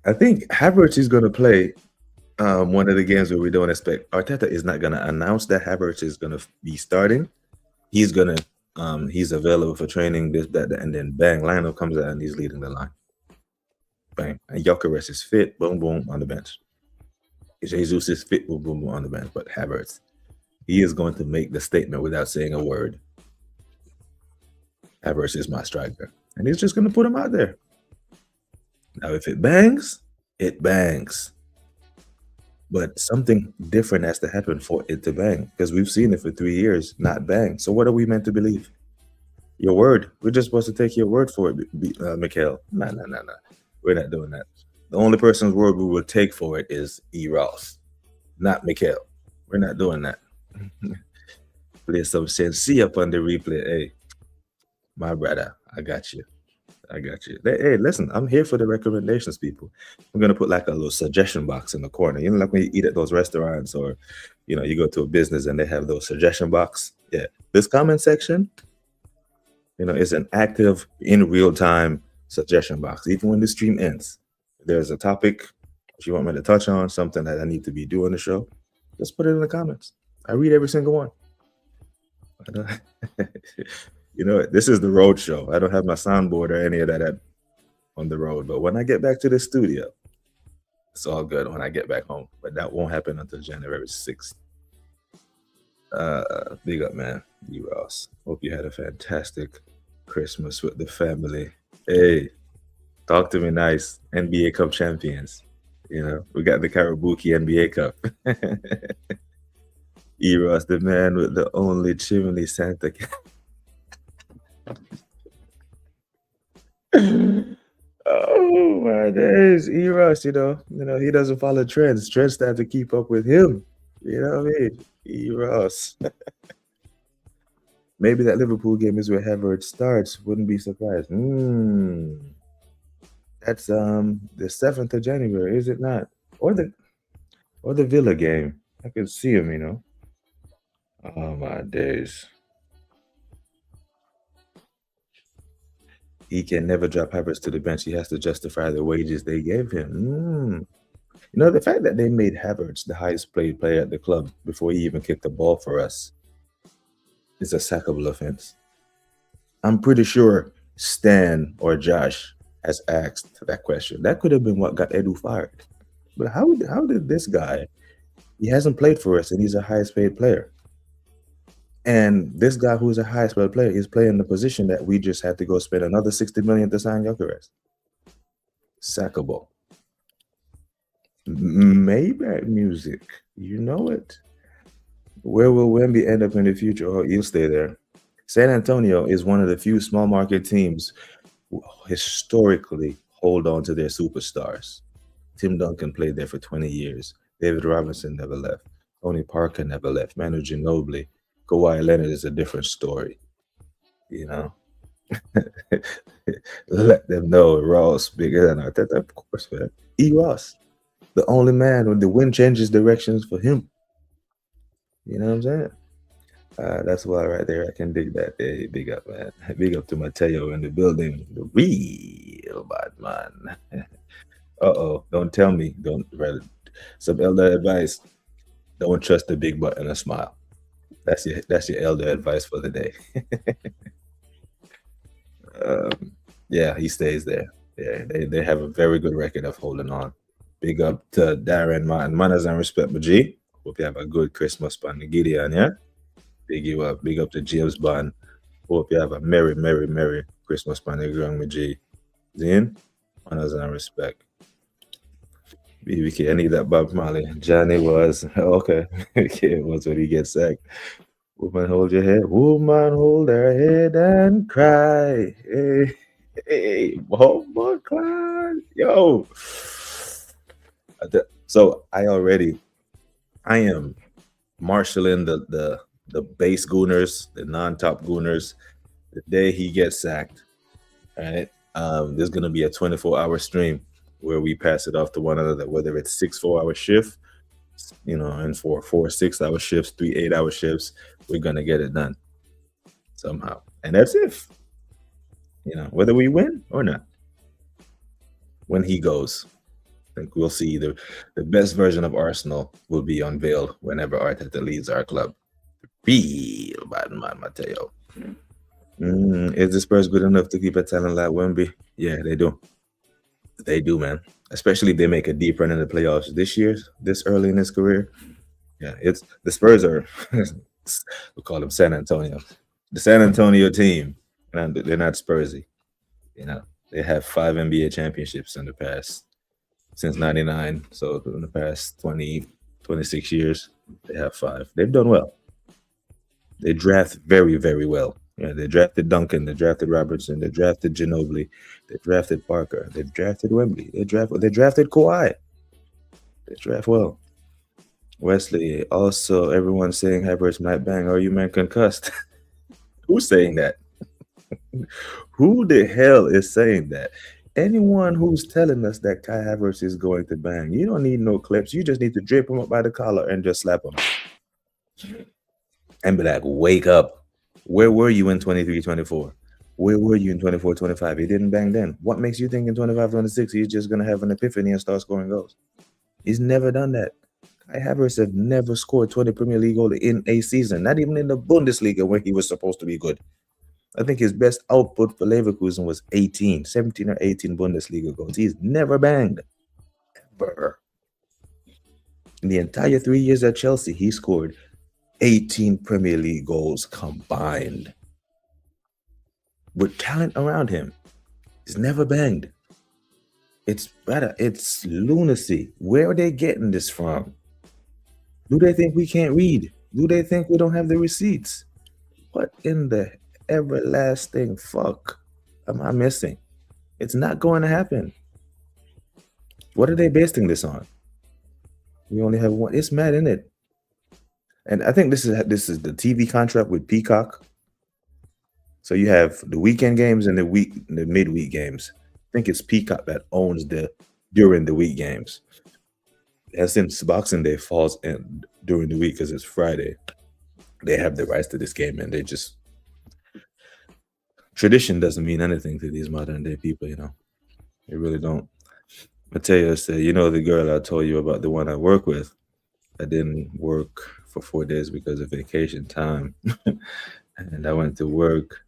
I think Havertz is going to play one of the games where we don't expect. Arteta is not going to announce that Havertz is going to be starting. He's going to, he's available for training, this, that, and then bang, lineup comes out and he's leading the line. Bang. And Gyökeres is fit, boom, boom, on the bench. Jesus is fit, boom, boom, boom, on the bench. But Havertz, he is going to make the statement without saying a word. Havertz is my striker. And he's just going to put him out there. Now, if it bangs, it bangs. But something different has to happen for it to bang. Because we've seen it for 3 years, not bang. So what are we meant to believe? Your word. We're just supposed to take your word for it, Mikhail. No. We're not doing that. The only person's word we will take for it is E. Ross, not Mikhail. We're not doing that. Play some sense. Up on the replay. Hey, my brother, I got you. Hey, listen, I'm here for the recommendations, people. I'm gonna put like a little suggestion box in the corner. Like when you eat at those restaurants or you go to a business and they have those suggestion box. Yeah, this comment section, is an active in real time suggestion box. Even when the stream ends, there's a topic if you want me to touch on, something that I need to be doing the show, just put it in the comments. I read every single one. This is the road show. I don't have my soundboard or any of that on the road. But when I get back to the studio, it's all good when I get back home. But that won't happen until January 6th. Big up, man. E. Ross. Hope you had a fantastic Christmas with the family. Hey, talk to me nice. NBA Cup champions. We got the Karabuki NBA Cup. E. Ross, the man with the only chimney Santa. Oh my days, E. Ross, he doesn't follow trends. Trends have to keep up with him. You know what I mean? E. Ross. Maybe that Liverpool game is where Havertz starts. Wouldn't be surprised. That's the 7th of January, is it not? Or or the Villa game. I could see him, you know. Oh my days. He can never drop Havertz to the bench. He has to justify the wages they gave him. You know, the fact that they made Havertz the highest paid player at the club before he even kicked the ball for us is a sackable offense. I'm pretty sure Stan or Josh has asked that question. That could have been what got Edu fired. But how did this guy, he hasn't played for us and he's a highest paid player. And this guy who's a highest paid player is playing the position that we just had to go spend another 60 million to sign Gyökeres. Sackable. Maybach music. You know it. Where will Wemby end up in the future? Oh, he'll stay there. San Antonio is one of the few small market teams who historically hold on to their superstars. Tim Duncan played there for 20 years. David Robinson never left. Tony Parker never left. Manu Ginobili. Kawhi Leonard is a different story. You know? Let them know Ross bigger than Arteta, of course, man. E. Ross. The only man when the wind changes directions for him. You know what I'm saying? That's why right there I can dig that. Hey, big up, man. Big up to Mateo in the building. The real bad man. Uh-oh. Don't tell me. Don't rather some elder advice. Don't trust the big butt and a smile. That's your elder advice for the day. Yeah, he stays there. Yeah, they have a very good record of holding on. Big up to Darren man. Manners and respect, my G. Hope you have a good Christmas, pan Gideon, yeah? Big you up. Big up to James Bond. Hope you have a merry, merry, merry Christmas, pan my G. Zin? Manners and respect. BBK, I need that Bob Marley. Johnny was, okay. It was when he gets sacked. Woman, hold your head. Woman, hold her head and cry. Hey, hey, Bob Clan. Yo. So I am marshaling the base gooners, the non-top gooners. The day he gets sacked, right? There's gonna be a 24-hour stream where we pass it off to one another, whether it's 6 4-hour shift, you know, and for 4 6-hour shifts, 3 8-hour shifts, we're gonna get it done somehow. And that's if, you know, whether we win or not. When he goes, I think we'll see the best version of Arsenal will be unveiled whenever Arteta leaves our club. Real bad man, Mateo. Is the Spurs good enough to keep a talent like Wemby? Yeah, they do. They do, man. Especially if they make a deep run in the playoffs this early in his career. Yeah, it's the Spurs are we call them San Antonio. The San Antonio team, and they're not Spursy. You know, they have 5 NBA championships in the past since 99. So in the past 20, 26 years, they have 5. They've done well. They draft very, very well. Yeah, they drafted Duncan, they drafted Robertson, they drafted Ginobili, they drafted Parker, they drafted Wembley, they drafted Kawhi. They draft well. Wesley, also everyone's saying Havertz might bang. Are you man concussed? Who's saying that? Who the hell is saying that? Anyone who's telling us that Kai Havertz is going to bang, you don't need no clips. You just need to drape him up by the collar and just slap him. And be like, wake up. Where were you in 23-24? Where were you in 24-25? He didn't bang then. What makes you think in 25-26 he's just going to have an epiphany and start scoring goals? He's never done that. Kai Havertz have never scored 20 Premier League goals in a season, not even in the Bundesliga where he was supposed to be good. I think his best output for Leverkusen was 17 or 18 Bundesliga goals. He's never banged. Ever. In the entire 3 years at Chelsea, he scored 18 Premier League goals combined. With talent around him, he's never banged. It's lunacy. Where are they getting this from? Do they think we can't read? Do they think we don't have the receipts? What in the everlasting fuck am I missing? It's not going to happen. What are they basing this on? We only have one. It's mad, isn't it? And I think this is the TV contract with Peacock. So you have the weekend games and the midweek games. I think it's Peacock that owns the during the week games. And since Boxing Day falls in during the week because it's Friday, they have the rights to this game, and they just tradition doesn't mean anything to these modern day people, you know. They really don't. Mateo said, you know, the girl I told you about, the one I work with, I didn't work for 4 days because of vacation time. And I went to work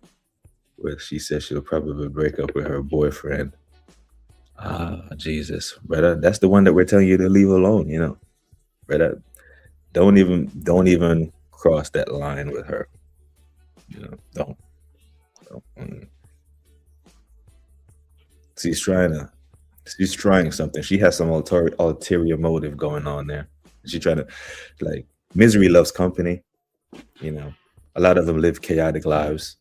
where she said she'll probably break up with her boyfriend. Ah, Jesus, brother. That's the one that we're telling you to leave alone, you know. Brother, don't even cross that line with her. You know, don't. She's trying something. She has some ulterior motive going on there. She's trying to, like, misery loves company. You know, a lot of them live chaotic lives.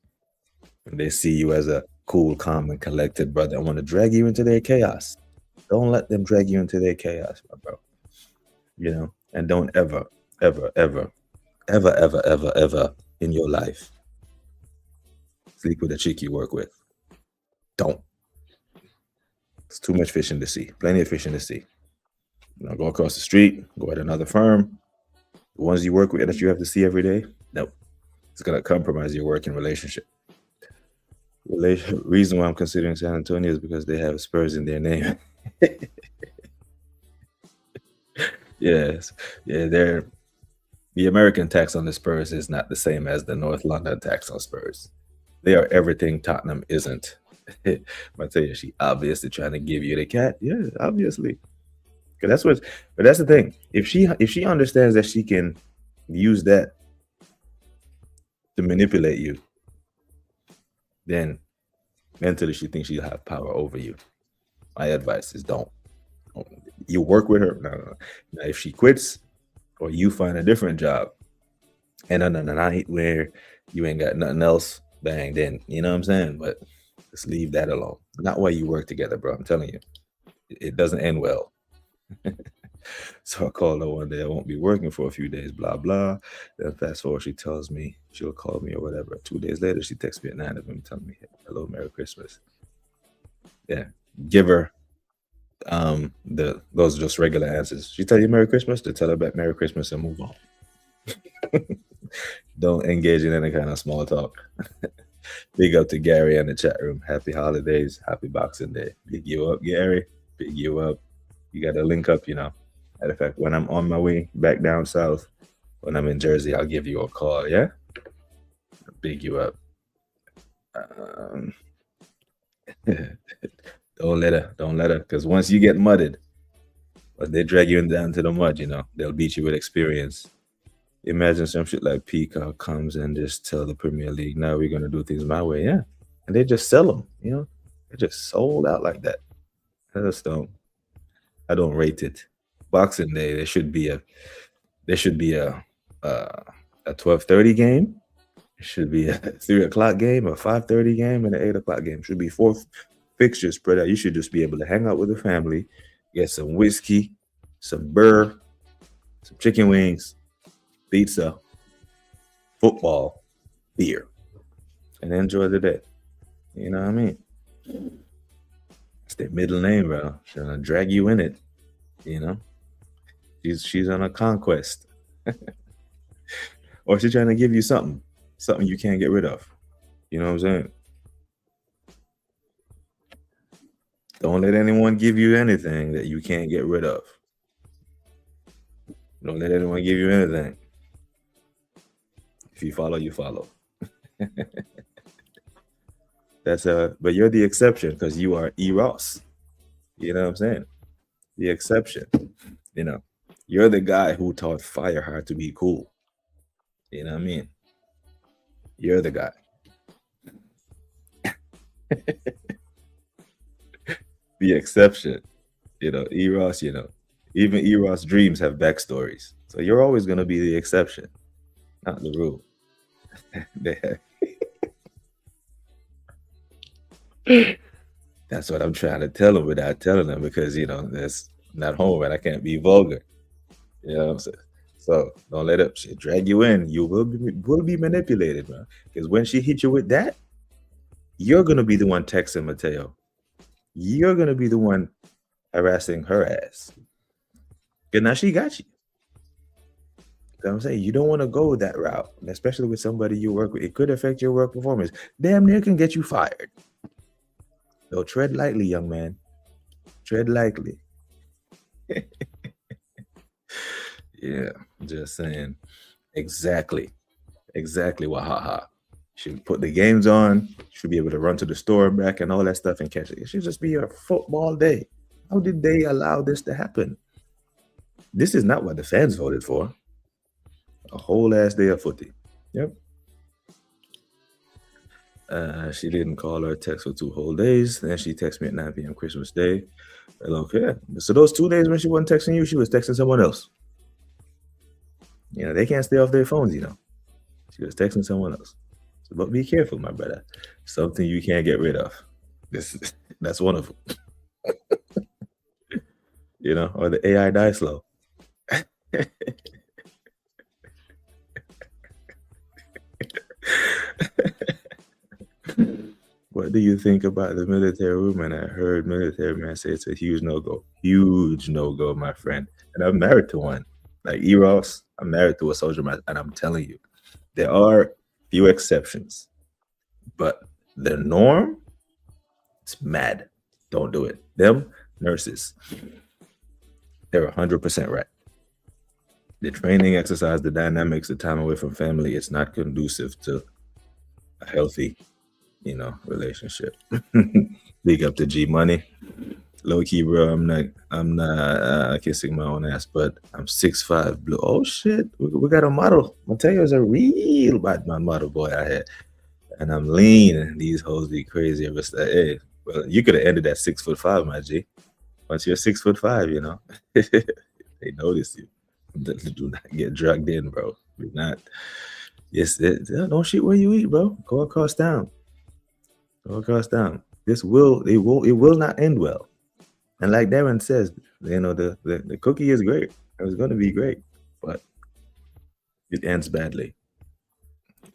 And they see you as a cool, calm, and collected brother and want to drag you into their chaos. Don't let them drag you into their chaos, my bro. You know, and don't ever in your life sleep with a chick you work with. Don't. It's too much fish in the sea. Plenty of fish in the sea. You know, go across the street, go at another firm. The ones you work with that you have to see every day, nope. It's gonna compromise your working relationship. Reason why I'm considering San Antonio is because they have Spurs in their name. Yes. Yeah, the American tax on the Spurs is not the same as the North London tax on Spurs. They are everything Tottenham isn't. I tell you, she obviously trying to give you the cat. Yeah, obviously. But that's the thing. If she understands that she can use that to manipulate you, then mentally she thinks she'll have power over you. My advice is don't. You work with her. No. Now, if she quits or you find a different job and on a night where you ain't got nothing else, bang, then you know what I'm saying? But just leave that alone. Not while you work together, bro. I'm telling you. It doesn't end well. So I called her one day. I won't be working for a few days, blah, blah. Then fast forward, she tells me she'll call me or whatever. 2 days later, she texts me at 9 of them telling me, hello, Merry Christmas. Yeah. Give her those are just regular answers. She tell you Merry Christmas, to tell her back Merry Christmas and move on. Don't engage in any kind of small talk. Big up to Gary in the chat room. Happy holidays. Happy Boxing Day. Big you up, Gary. Big you up. You got to link up, you know. Matter of fact, when I'm on my way back down south, when I'm in Jersey, I'll give you a call, yeah? Big you up. Don't let her, because once you get mudded, but they drag you down to the mud, you know, they'll beat you with experience. Imagine some shit like Peacock comes and just tell the Premier League, now we're going to do things my way, yeah? And they just sell them, you know? They're just sold out like that. I don't rate it. Boxing Day, there should be a 12:30 game. It should be a 3 o'clock game, a 5:30 game, and an 8 o'clock game. Should be 4 fixtures spread out. You should just be able to hang out with the family, get some whiskey, some burr, some chicken wings, pizza, football, beer, and enjoy the day. You know what I mean? It's their middle name, bro. She's gonna drag you in it. You know? She's on a conquest. Or she's trying to give you something you can't get rid of. You know what I'm saying? Don't let anyone give you anything that you can't get rid of. Don't let anyone give you anything. If you follow, you follow. But you're the exception because you are Eros. You know what I'm saying? The exception. You know, you're the guy who taught Fireheart to be cool. You know what I mean? You're the guy. The exception. You know, Eros, you know, even Eros dreams have backstories. So you're always going to be the exception, not the rule. That's what I'm trying to tell them without telling them because, you know, that's not home and I can't be vulgar. You know what I'm saying? So don't let it drag you in. You will be manipulated, man. Because when she hit you with that, you're going to be the one texting Mateo. You're going to be the one harassing her ass. And now she got you. You know what I'm saying? You don't want to go that route, especially with somebody you work with. It could affect your work performance. Damn near can get you fired. So tread lightly, young man. Tread lightly. Yeah, just saying. Exactly. Wahaha. Should put the games on. Should be able to run to the store and back and all that stuff and catch it. It should just be a football day. How did they allow this to happen? This is not what the fans voted for. A whole ass day of footy. Yep. She didn't call or text for 2 whole days. Then she texted me at 9 p.m. Christmas Day. I don't care. So those 2 days when she wasn't texting you, she was texting someone else. You know, they can't stay off their phones, you know. She was texting someone else. So, but be careful, my brother. Something you can't get rid of. That's one of them. You know, or the AI die slow. What do you think about the military movement? I heard military man say it's a huge no-go. Huge no-go, my friend. And I'm married to one. Like Eros, I'm married to a soldier man, and I'm telling you, there are few exceptions. But the norm, it's mad. Don't do it. Them nurses, they're 100% right. The training, exercise, the dynamics, the time away from family, it's not conducive to a healthy, you know, relationship. Big up to G Money. Low key, bro. I'm not kissing my own ass, but I'm 6'5" blue. Oh shit, we got a model. Mateo's a real bad man model boy out here, and I'm lean. These hoes be crazy. Hey, well, you could have ended at 6'5", my G. Once you're 6'5", you know, they notice you. Do not get drugged in, bro. Do not. Yes, don't shoot where you eat, bro. Go across town. Go across town. It will not end well. And like Darren says, you know, the cookie is great. It was going to be great, but it ends badly.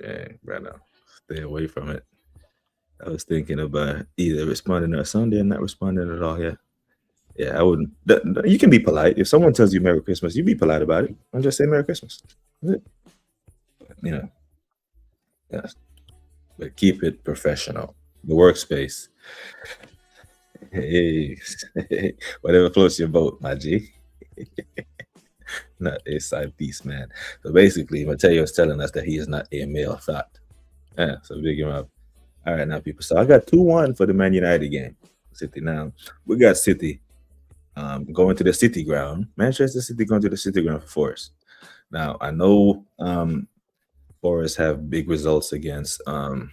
Yeah, right now, stay away from it. I was thinking about either responding on Sunday or not responding at all. Yeah, I wouldn't. You can be polite. If someone tells you Merry Christmas, you be polite about it. I'll just say Merry Christmas. That's it. You know, yes. But keep it professional. The workspace. Hey, whatever floats your boat, my G. Not a side piece, man. So basically, Mateo is telling us that he is not a male thought. Yeah, so big him up. All right, now, people. So I got 2-1 for the Man United game. City now. We got City going to the City ground. Manchester City going to the City ground for Forest. Now, I know Forest have big results against who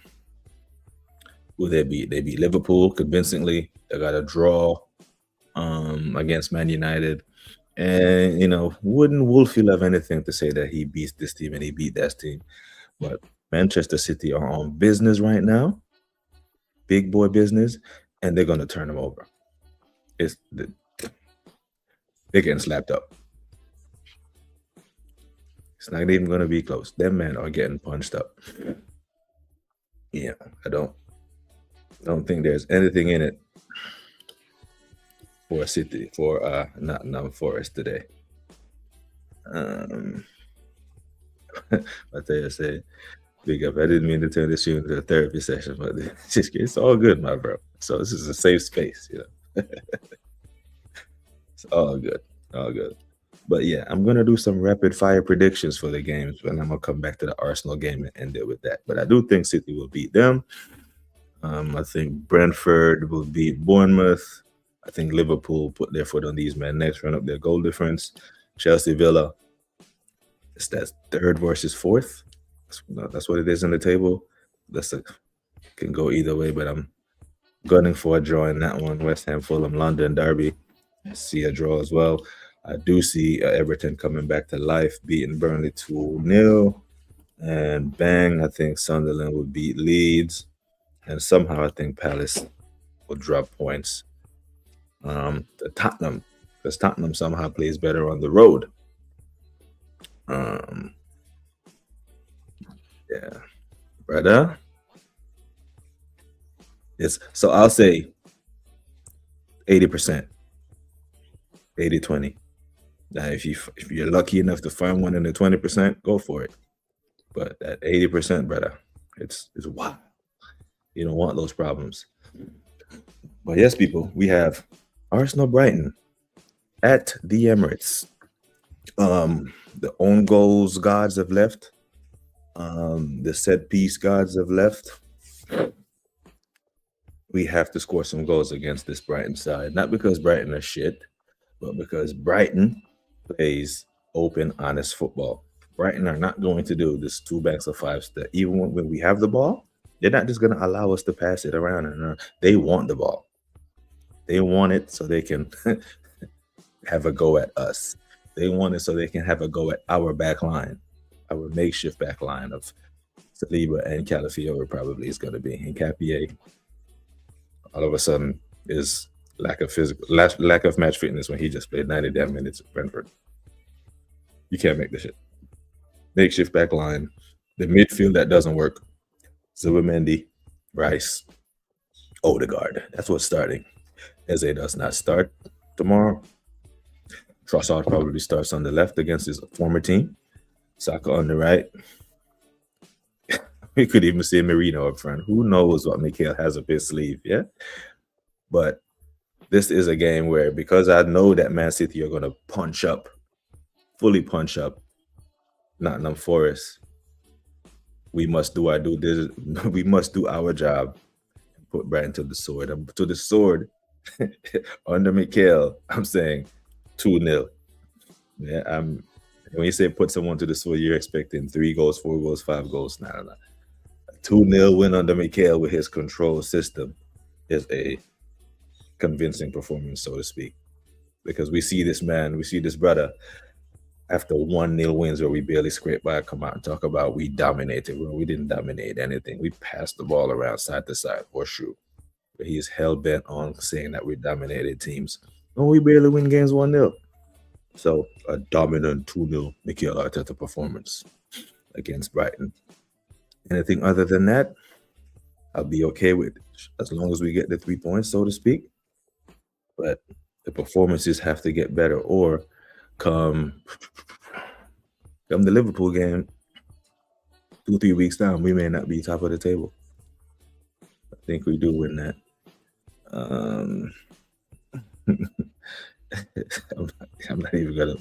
they beat. They beat Liverpool convincingly. They got a draw against Man United. And, you know, wouldn't Wolfie have anything to say that he beats this team and he beat that team? But Manchester City are on business right now. Big boy business. And they're going to turn them over. They're getting slapped up. It's not even going to be close. Them men are getting punched up. Yeah, I don't think there's anything in it for City, for not Forest today. I tell you, say, big up. I didn't mean to turn this into a therapy session, but it's all good, my bro. So this is a safe space, you know. It's all good. But yeah, I'm gonna do some rapid fire predictions for the games, and I'm gonna come back to the Arsenal game and deal with that. But I do think City will beat them. I think Brentford will beat Bournemouth. I think Liverpool put their foot on these men next, run up their goal difference. Chelsea Villa. That's 3rd versus 4th. That's what it is in the table. Can go either way, but I'm gunning for a draw in that one. West Ham, Fulham, London Derby. I see a draw as well. I do see Everton coming back to life, beating Burnley 2-0. And bang, I think Sunderland will beat Leeds. And somehow I think Palace will drop points to Tottenham, because Tottenham somehow plays better on the road. Yeah, brother. So I'll say 80%, 80-20. Now, if you're lucky enough to find one in the 20%, go for it. But that 80%, brother, it's wild. You don't want those problems. But yes, people, we have Arsenal Brighton at the Emirates. The own goals gods have left. The set piece gods have left. We have to score some goals against this Brighton side. Not because Brighton are shit, but because Brighton plays open, honest football. Brighton are not going to do this 2 backs of 5s that even when we have the ball, they're not just going to allow us to pass it around and around. They want the ball. They want it so they can have a go at us. They want it so they can have a go at our back line, our makeshift back line of Saliba and Calafiore probably is going to be. And Capier, all of a sudden, is lack of match fitness when he just played 90 damn minutes at Brentford. You can't make this shit. Makeshift back line. The midfield that doesn't work. Zubimendi, Rice, Odegaard. That's what's starting. Eze does not start tomorrow. Trossard probably starts on the left against his former team. Saka on the right. We could even see Merino up front. Who knows what Mikel has up his sleeve, yeah? But this is a game where, because I know that Man City are going to fully punch up Nottingham Forest, we must do our job and put Brighton to the sword. To the sword, under Mikel, I'm saying 2-0. Yeah, when you say put someone to the sword, you're expecting 3 goals, 4 goals, 5 goals. Nah. 2-0 win under Mikel with his control system is a convincing performance, so to speak. Because we see this brother, after 1-0 wins where we barely scraped by, come out and talk about we dominated. Well, we didn't dominate anything. We passed the ball around side to side, horseshoe. But he is hell-bent on saying that we dominated teams. No, we barely win games 1-0. So a dominant 2-0 Mikel Arteta performance against Brighton. Anything other than that, I'll be okay with it, as long as we get the 3 points, so to speak. But the performances have to get better, or come the Liverpool game 2-3 weeks down, we may not be top of the table. I think we do win that. I'm not even gonna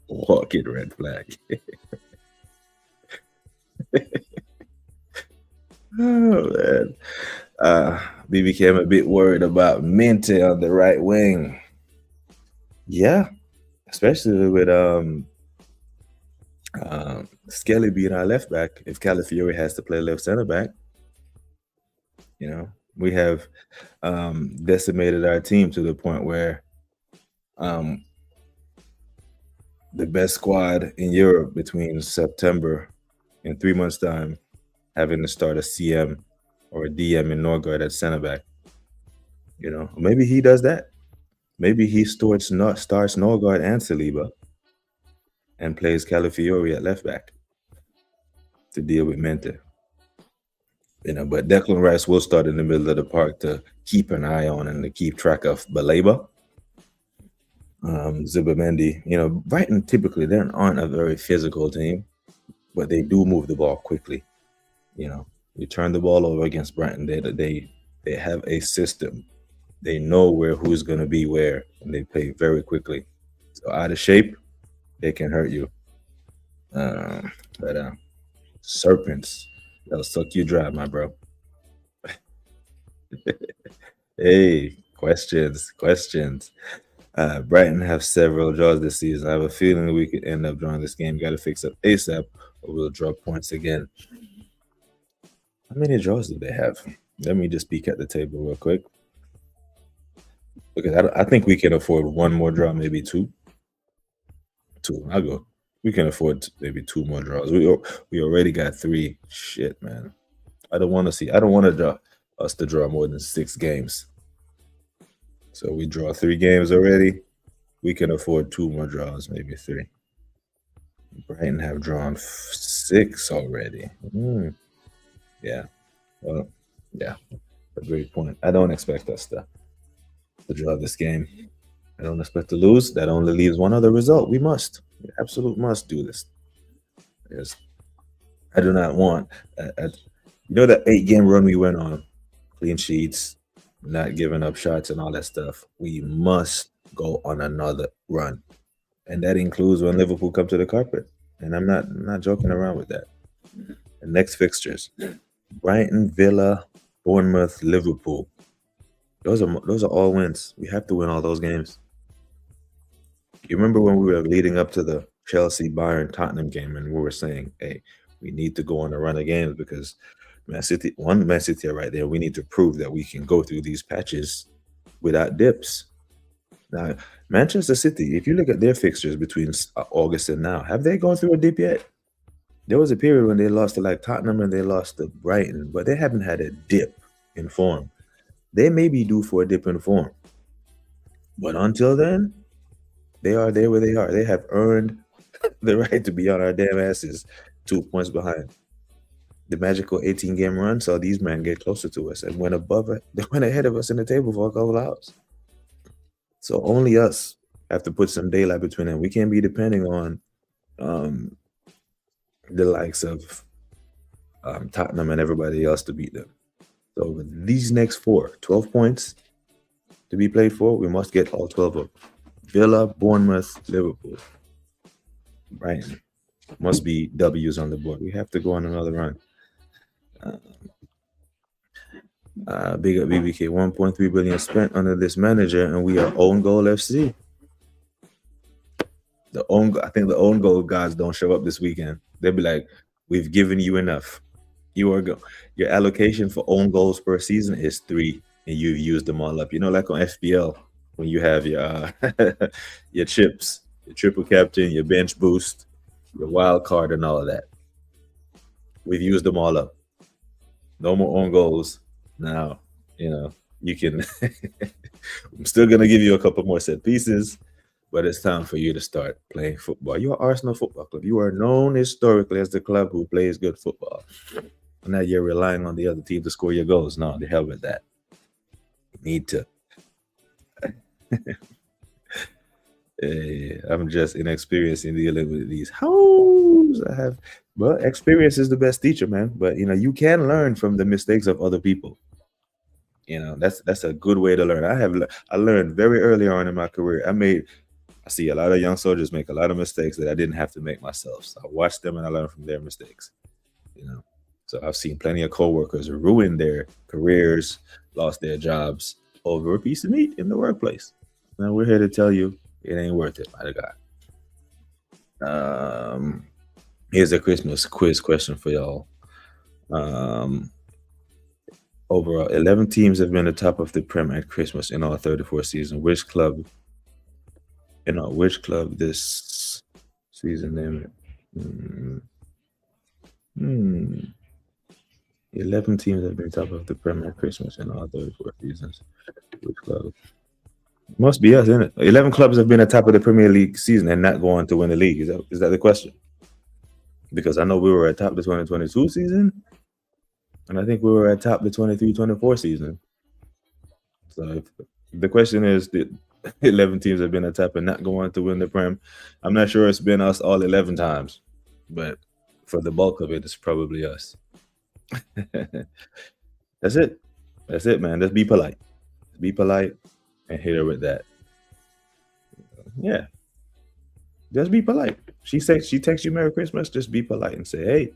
walk in red flag. Oh man, we became a bit worried about Minte on the right wing. Yeah, especially with Skelly being our left back. If Calafiore has to play left center back, we have decimated our team to the point where the best squad in Europe between September and 3 months' time having to start a CM or a DM in Norgard at center back. Maybe he does that. Maybe he starts Norgard and Saliba and plays Calafiore at left back to deal with Mente. But Declan Rice will start in the middle of the park to keep an eye on and to keep track of Baleba. Zubimendi. Brighton typically they aren't a very physical team, but they do move the ball quickly. We turn the ball over against Brighton. They have a system. They know who's going to be where, and they play very quickly. So out of shape, they can hurt you. But serpents, they'll suck you dry, my bro. Hey, questions. Brighton have several draws this season. I have a feeling we could end up drawing this game. Got to fix up ASAP, or we'll drop points again. How many draws do they have? Let me just peek at the table real quick. Because I think we can afford one more draw, maybe 2. 2. I'll go. We can afford maybe 2 more draws. We already got 3. Shit, man. I don't want to draw us to draw more than 6 games. So we draw 3 games already. We can afford 2 more draws, maybe 3. Brighton have drawn 6 already. Yeah. Well, yeah. A great point. I don't expect us to draw this game. I don't expect to lose. That only leaves one other result. We absolutely must do this. Yes. I do not want, that 8 game run we went on, clean sheets, not giving up shots and all that stuff. We must go on another run, and that includes when Liverpool come to the carpet. And I'm not joking around with that. The next fixtures: Brighton, Villa, Bournemouth, Liverpool. Those are all wins. We have to win all those games. You remember when we were leading up to the Chelsea, Bayern, Tottenham game, and we were saying, "Hey, we need to go on a run of games because Man City are right there. We need to prove that we can go through these patches without dips." Now, Manchester City, if you look at their fixtures between August and now, have they gone through a dip yet? There was a period when they lost to like Tottenham and they lost to Brighton, but they haven't had a dip in form. They may be due for a dip in form. But until then, they are there where they are. They have earned the right to be on our damn asses 2 points behind. The magical 18-game run saw these men get closer to us and went above it. They went ahead of us in the table for a couple hours. So only us have to put some daylight between them. We can't be depending on the likes of Tottenham and everybody else to beat them. So these next 12 points to be played for, we must get all 12 of them. Villa, Bournemouth, Liverpool, Brighton. Must be W's on the board. We have to go on another run. Big up BBK, 1.3 billion spent under this manager, and we are own goal FC. I think the own goal guys don't show up this weekend. They'll be like, "We've given you enough. Your allocation for own goals per season is 3, and you've used them all up." Like on FPL, when you have your your chips, your triple captain, your bench boost, your wild card, and all of that. We've used them all up. No more own goals. Now, you can. I'm still gonna give you a couple more set pieces, but it's time for you to start playing football. You're Arsenal Football Club. You are known historically as the club who plays good football. And now you're relying on the other team to score your goals. No, the hell with that. You need to. I'm just inexperienced in dealing with these hoes. Well, experience is the best teacher, man. But you can learn from the mistakes of other people. That's a good way to learn. I learned very early on in my career. I see a lot of young soldiers make a lot of mistakes that I didn't have to make myself. So I watched them and I learned from their mistakes. So I've seen plenty of coworkers ruin their careers, lost their jobs over a piece of meat in the workplace. Now we're here to tell you it ain't worth it, my God. Here's a Christmas quiz question for y'all. Overall, 11 teams have been the top of the Prem at Christmas in all 34 seasons. Which club this season? 11 teams have been top of the Prem at Christmas in all 34 seasons. Which club? Must be us, isn't it? 11 clubs have been at top of the Premier League season and not going to win the league. Is that the question? Because I know we were at top of the 2022 season, and I think we were at top of the 23-24 season. So if the question is, the 11 teams have been at top and not going to win the Prem, I'm not sure it's been us all 11 times, but for the bulk of it, it's probably us. That's it, man. Just be polite. Be polite and hit her with that. Yeah. Just be polite. She texts you Merry Christmas, just be polite and say, "Hey."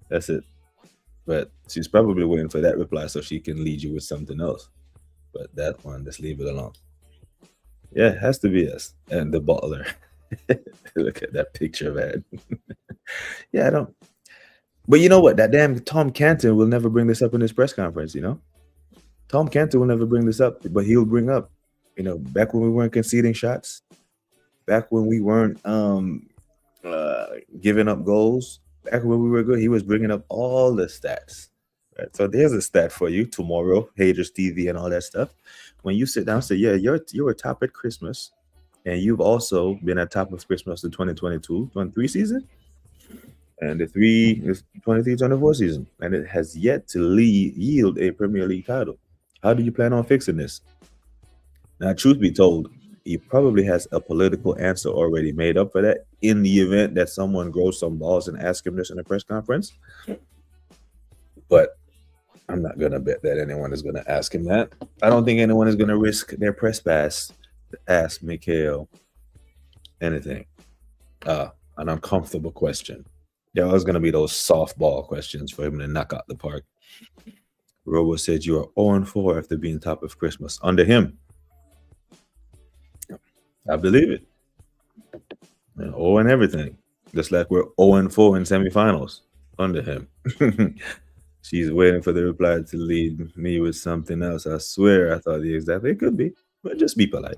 That's it. But she's probably waiting for that reply so she can lead you with something else. But that one, just leave it alone. Yeah, it has to be us. And the butler. Look at that picture, man. Yeah, I don't. But you know what? That damn Tom Canton will never bring this up in his press conference, Tom Canton will never bring this up, but he'll bring up, back when we weren't conceding shots, back when we weren't giving up goals, back when we were good, he was bringing up all the stats. Right? So there's a stat for you tomorrow, Haters TV and all that stuff. When you sit down and say, yeah, you were top at Christmas, and you've also been at top of Christmas in 2022-23 season, and the 23-24 season, and it has yet to yield a Premier League title. How do you plan on fixing this? Now, truth be told, he probably has a political answer already made up for that in the event that someone grows some balls and asks him this in a press conference. But I'm not going to bet that anyone is going to ask him that. I don't think anyone is going to risk their press pass to ask Mikhail anything. An uncomfortable question. There was going to be those softball questions for him to knock out the park. Robo said you are 0-4 after being top of Christmas. Under him. I believe it. 0 and everything. Just like we're 0-4 in semifinals. Under him. She's waiting for the reply to lead me with something else. I swear I thought the exact. It could be. But just be polite.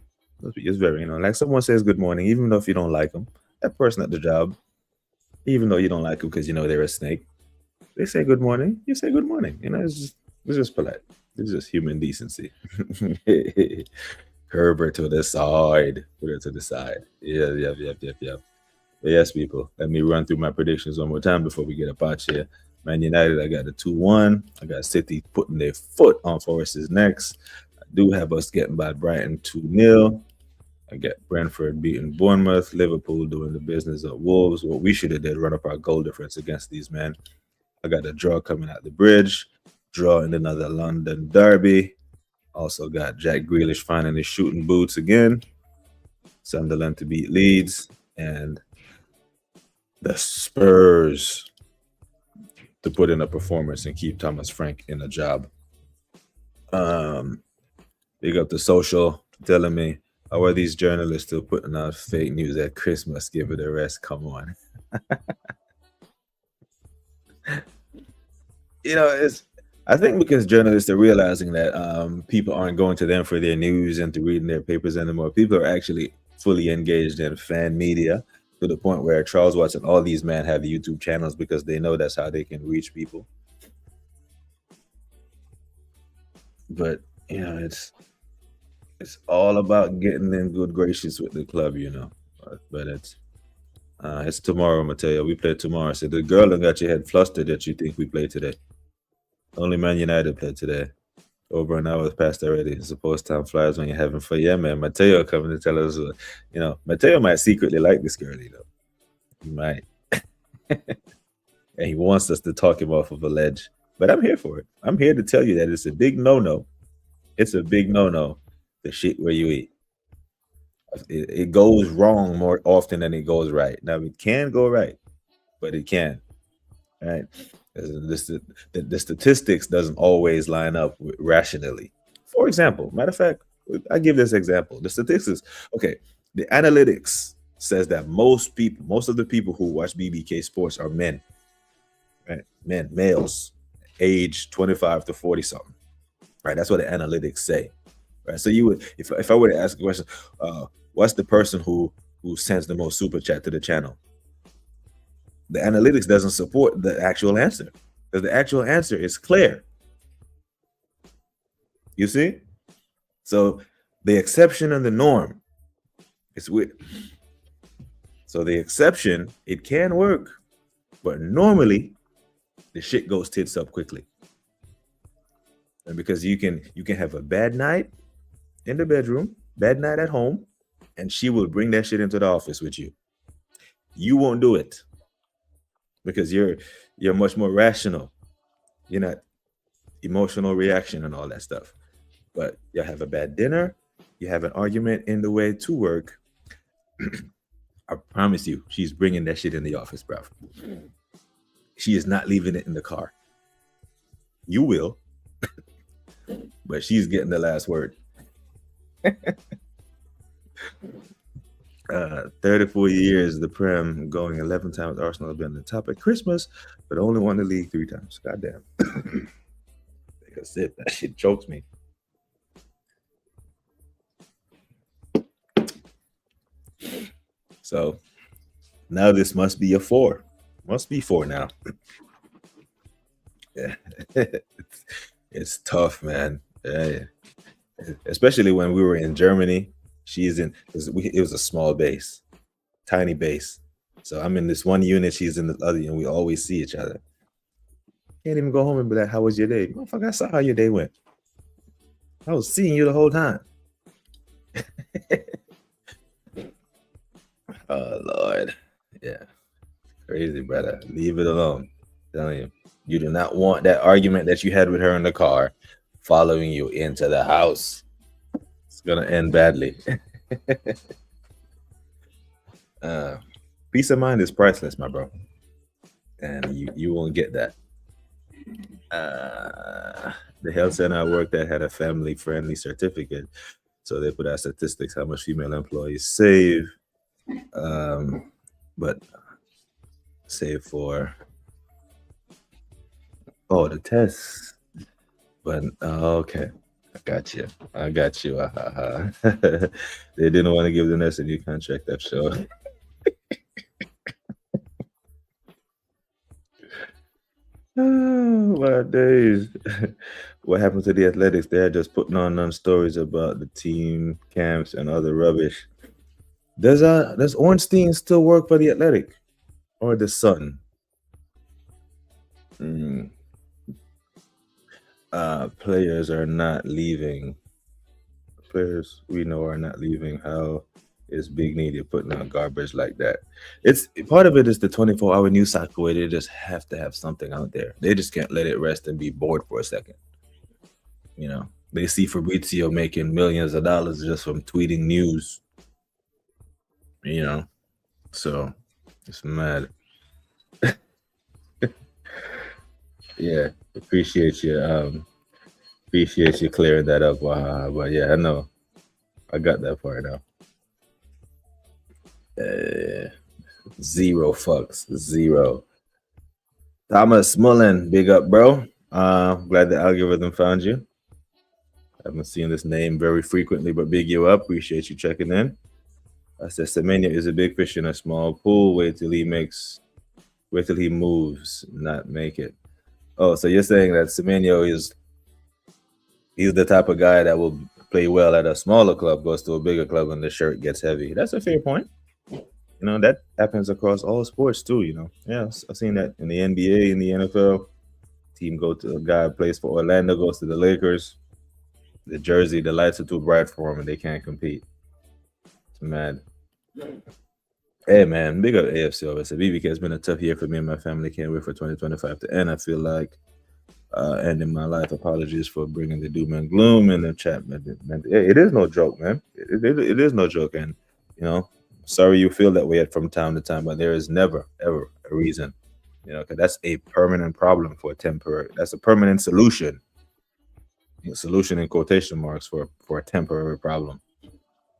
It's very, like someone says good morning, even though if you don't like them, that person at the job, even though you don't like them because you know they're a snake, they say good morning, you say good morning. It's just polite. It's just human decency. Curb her to the side. Put her to the side. Yeah. But yes, people, let me run through my predictions one more time before we get up out here. Man United, I got the 2-1. I got City putting their foot on Forest's necks. I do have us getting by Brighton 2-0. I got Brentford beating Bournemouth. Liverpool doing the business of Wolves. What we should have did, run up our goal difference against these men. I got a draw coming out the bridge. Draw in another London derby. Also got Jack Grealish finding his shooting boots again. Sunderland to beat Leeds. And the Spurs to put in a performance and keep Thomas Frank in a job. Big up the social telling me, how are these journalists still putting out fake news at Christmas? Give it a rest. Come on. I think because journalists are realizing that people aren't going to them for their news and to reading their papers anymore. People are actually fully engaged in fan media, to the point where Charles Watson, all these men have YouTube channels because they know that's how they can reach people. But, it's all about getting in good graces with the club, But it's tomorrow, Mateo. We play tomorrow. So the girl that got your head flustered that you think we play today. Only Man United played today. Over an hour passed already. I suppose time flies when you're having fun. Yeah, man. Mateo coming to tell us, Mateo might secretly like this girlie, though. He might. And he wants us to talk him off of a ledge. But I'm here for it. I'm here to tell you that it's a big no-no. It's a big no-no, the shit where you eat. It goes wrong more often than it goes right. Now, it can go right, but it can. Right? The statistics doesn't always line up rationally. For example, matter of fact, I give this example. The statistics, okay, the analytics says that most of the people who watch BBK Sports are men, right? Men, males, age 25 to 40 something, right? That's what the analytics say, right? So you would, if I were to ask a question, what's the person who sends the most super chat to the channel? The analytics doesn't support the actual answer, because the actual answer is clear. You see? So the exception and the norm is weird. So the exception, it can work, but normally the shit goes tits up quickly. And because you can have a bad night in the bedroom, bad night at home, and she will bring that shit into the office with you. You won't do it, because you're much more rational. You're not emotional reaction and all that stuff. But you have a bad dinner, you have an argument in the way to work. I promise you, she's bringing that shit in the office, bruv. She is not leaving it in the car. You will, but she's getting the last word. 34 years, the Prem, going 11 times. Arsenal have been the top at Christmas, but only won the league 3 times. Goddamn. Take a sip. That shit chokes me. So now this must be a 4. Must be 4 now. Yeah. It's tough, man. Yeah. Especially when we were in Germany. It was a small base, tiny base. So I'm in this one unit, she's in the other, and we always see each other. Can't even go home and be like, how was your day? Motherfucker, I saw how your day went. I was seeing you the whole time. Oh Lord. Yeah. Crazy, brother. Leave it alone. I'm telling you. You do not want that argument that you had with her in the car following you into the house. It's gonna end badly. uh, peace of mind is priceless, my bro. And you won't get that. The health center I worked at had a family friendly certificate. So they put out statistics how much female employees save. But save for the tests. But okay. I got you. They didn't want to give the nurse a new contract, I'm sure. Oh, my days. What happened to the athletics? They're just putting on stories about the team camps and other rubbish. Does Ornstein still work for the Athletic or the Sun? Players are not leaving. Players we know are not leaving. How is Big Media putting out garbage like that? It's part of it is the 24-hour news cycle where they just have to have something out there. They just can't let it rest and be bored for a second. You know, they see Fabrizio making millions of dollars just from tweeting news. You know, so it's mad. Yeah, appreciate you. Appreciate you clearing that up. But yeah, I know. I got that part now. Zero fucks. Zero. Thomas Mullen, big up, bro. Glad the algorithm found you. I haven't seen this name very frequently, but big you up. Appreciate you checking in. I said Semenya is a big fish in a small pool. Wait till he moves, not make it. Oh, so you're saying that Semenyo he's the type of guy that will play well at a smaller club, goes to a bigger club, and the shirt gets heavy. That's a fair point. You know, that happens across all sports too, you know. Yeah, I've seen that in the NBA, in the NFL. Team go to a guy plays for Orlando, goes to the Lakers. The jersey, the lights are too bright for him and they can't compete. It's mad. Hey man, big up AFC always. BBK has been a tough year for me and my family. Can't wait for 2025 to end. I feel like ending my life. Apologies for bringing the doom and gloom in the chat, man. It is no joke, man. It is no joke, and you know, sorry you feel that way from time to time, but there is never ever a reason, you know, because that's a permanent problem for a temporary. That's a permanent solution. Solution in quotation marks for a temporary problem.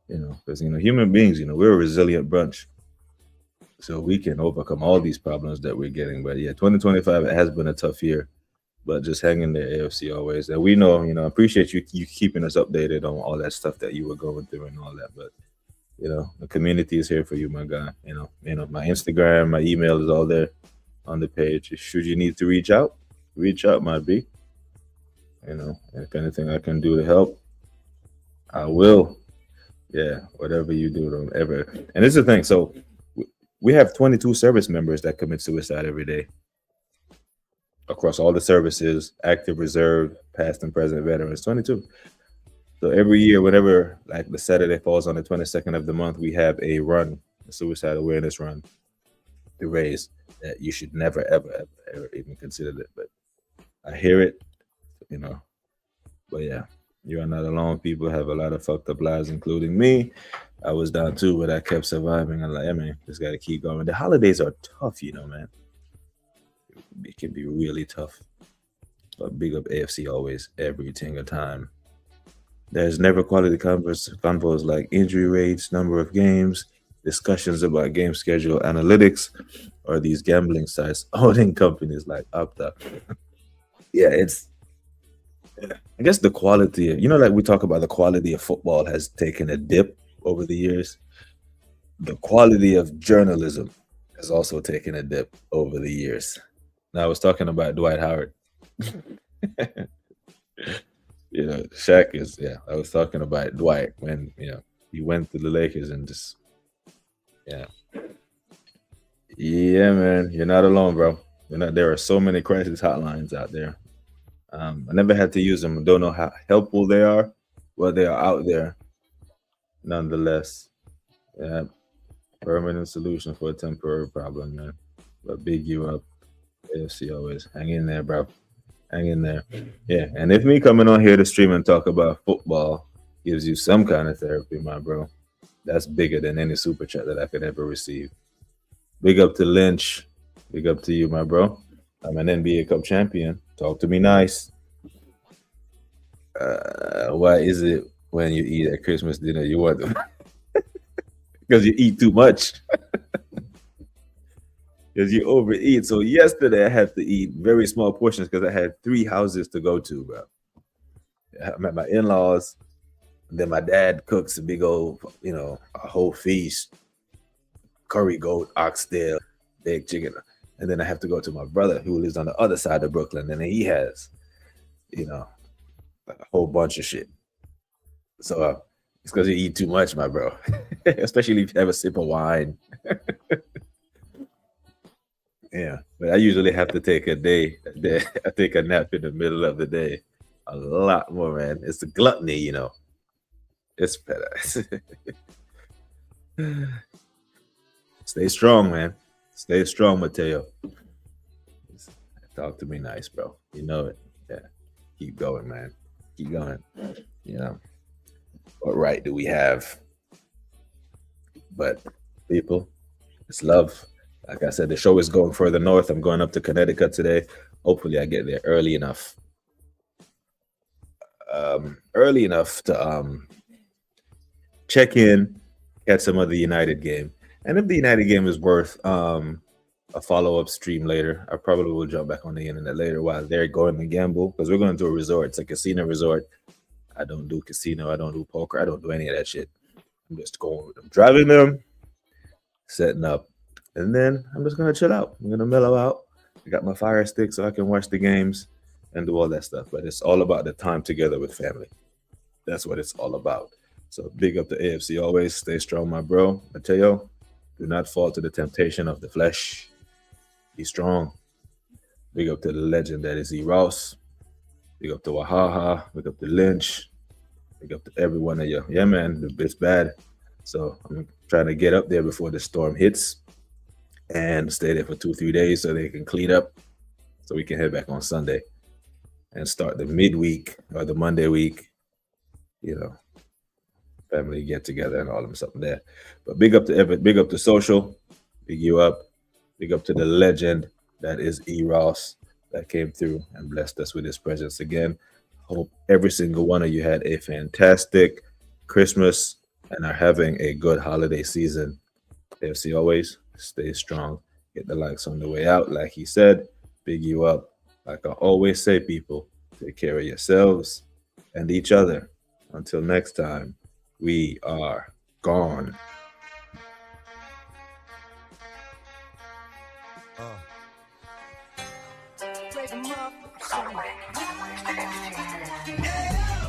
You know, because you know, human beings, you know, we're a resilient bunch. So we can overcome all these problems that we're getting. But yeah, 2025 it has been a tough year. But just hang in there, AFC always. And we know, you know, appreciate you keeping us updated on all that stuff that you were going through and all that. But you know, the community is here for you, my guy. You know, my Instagram, my email is all there on the page. Should you need to reach out, my B. You know, and if anything I can do to help, I will. Yeah, whatever you do, don't ever. And this is the thing. So we have 22 service members that commit suicide every day across all the services, active, reserve, past and present veterans, 22. So every year, whenever like the Saturday falls on the 22nd of the month, we have a run, a suicide awareness run to raise that you should never, ever, ever even consider it. But I hear it, you know. But yeah, you are not alone. People have a lot of fucked up lives, including me. I was down too, but I kept surviving. I'm like, hey, man, just got to keep going. The holidays are tough, you know, man. It can be really tough. But big up AFC always, every single time. There's never quality convos like injury rates, number of games, discussions about game schedule analytics, or these gambling sites owning companies like Opta. Yeah, I guess the quality, you know, like we talk about the quality of football has taken a dip over the years. The quality of journalism has also taken a dip over the years. Now I was talking about Dwight Howard. You know, Shaq is, yeah, I was talking about Dwight when, you know, he went to the Lakers and just, yeah. Yeah, man, you're not alone, bro. You know, there are so many crisis hotlines out there. I never had to use them. Don't know how helpful they are, but they are out there nonetheless. Yeah. Permanent solution for a temporary problem, man. But big you up. AFC always. Hang in there, bro. Hang in there. Yeah. And if me coming on here to stream and talk about football gives you some kind of therapy, my bro, that's bigger than any super chat that I could ever receive. Big up to Lynch. Big up to you, my bro. I'm an NBA Cup champion. Talk to me nice. Why is it when you eat at Christmas dinner you want them? Because you eat too much. Because you overeat. So yesterday I had to eat very small portions because I had 3 houses to go to, bro. I'm at my in-laws. Then my dad cooks a big old, a whole feast. Curry goat, oxtail, baked chicken. And then I have to go to my brother who lives on the other side of Brooklyn. And then he has, a whole bunch of shit. So it's because you eat too much, my bro. Especially if you have a sip of wine. Yeah, but I usually have to take a day. I take a nap in the middle of the day. A lot more, man. It's the gluttony, It's better. Stay strong, man. Stay strong, Mateo. Talk to me nice, bro. You know it. Yeah. Keep going, man. Keep going. What right do we have? But people, it's love. Like I said, the show is going further north. I'm going up to Connecticut today. Hopefully I get there early enough. To check in, catch some of the United game. And if the United game is worth a follow-up stream later, I probably will jump back on the internet later while they're going to gamble, because we're going to a resort. It's a casino resort. I don't do casino. I don't do poker. I don't do any of that shit. I'm just going with them, driving them, setting up. And then I'm just going to chill out. I'm going to mellow out. I got my Fire Stick so I can watch the games and do all that stuff. But it's all about the time together with family. That's what it's all about. So big up to AFC always. Stay strong, my bro. Mateo, do not fall to the temptation of the flesh. Be strong. Big up to the legend that is E. Ross. Big up to Wahaha. Big up to Lynch. Big up to every one of you. Yeah, man, it's bad. So I'm trying to get up there before the storm hits and stay there for 2-3 days so they can clean up, so we can head back on Sunday and start the midweek or the Monday week, family get together and all them something there. But big up to Everett, big up to Social, big you up, big up to the legend that is E. Ross that came through and blessed us with his presence again. Hope every single one of you had a fantastic Christmas and are having a good holiday season. AFC always, stay strong. Get the likes on the way out. Like he said, big you up. Like I always say, people, take care of yourselves and each other. Until next time, we are gone. Yeah.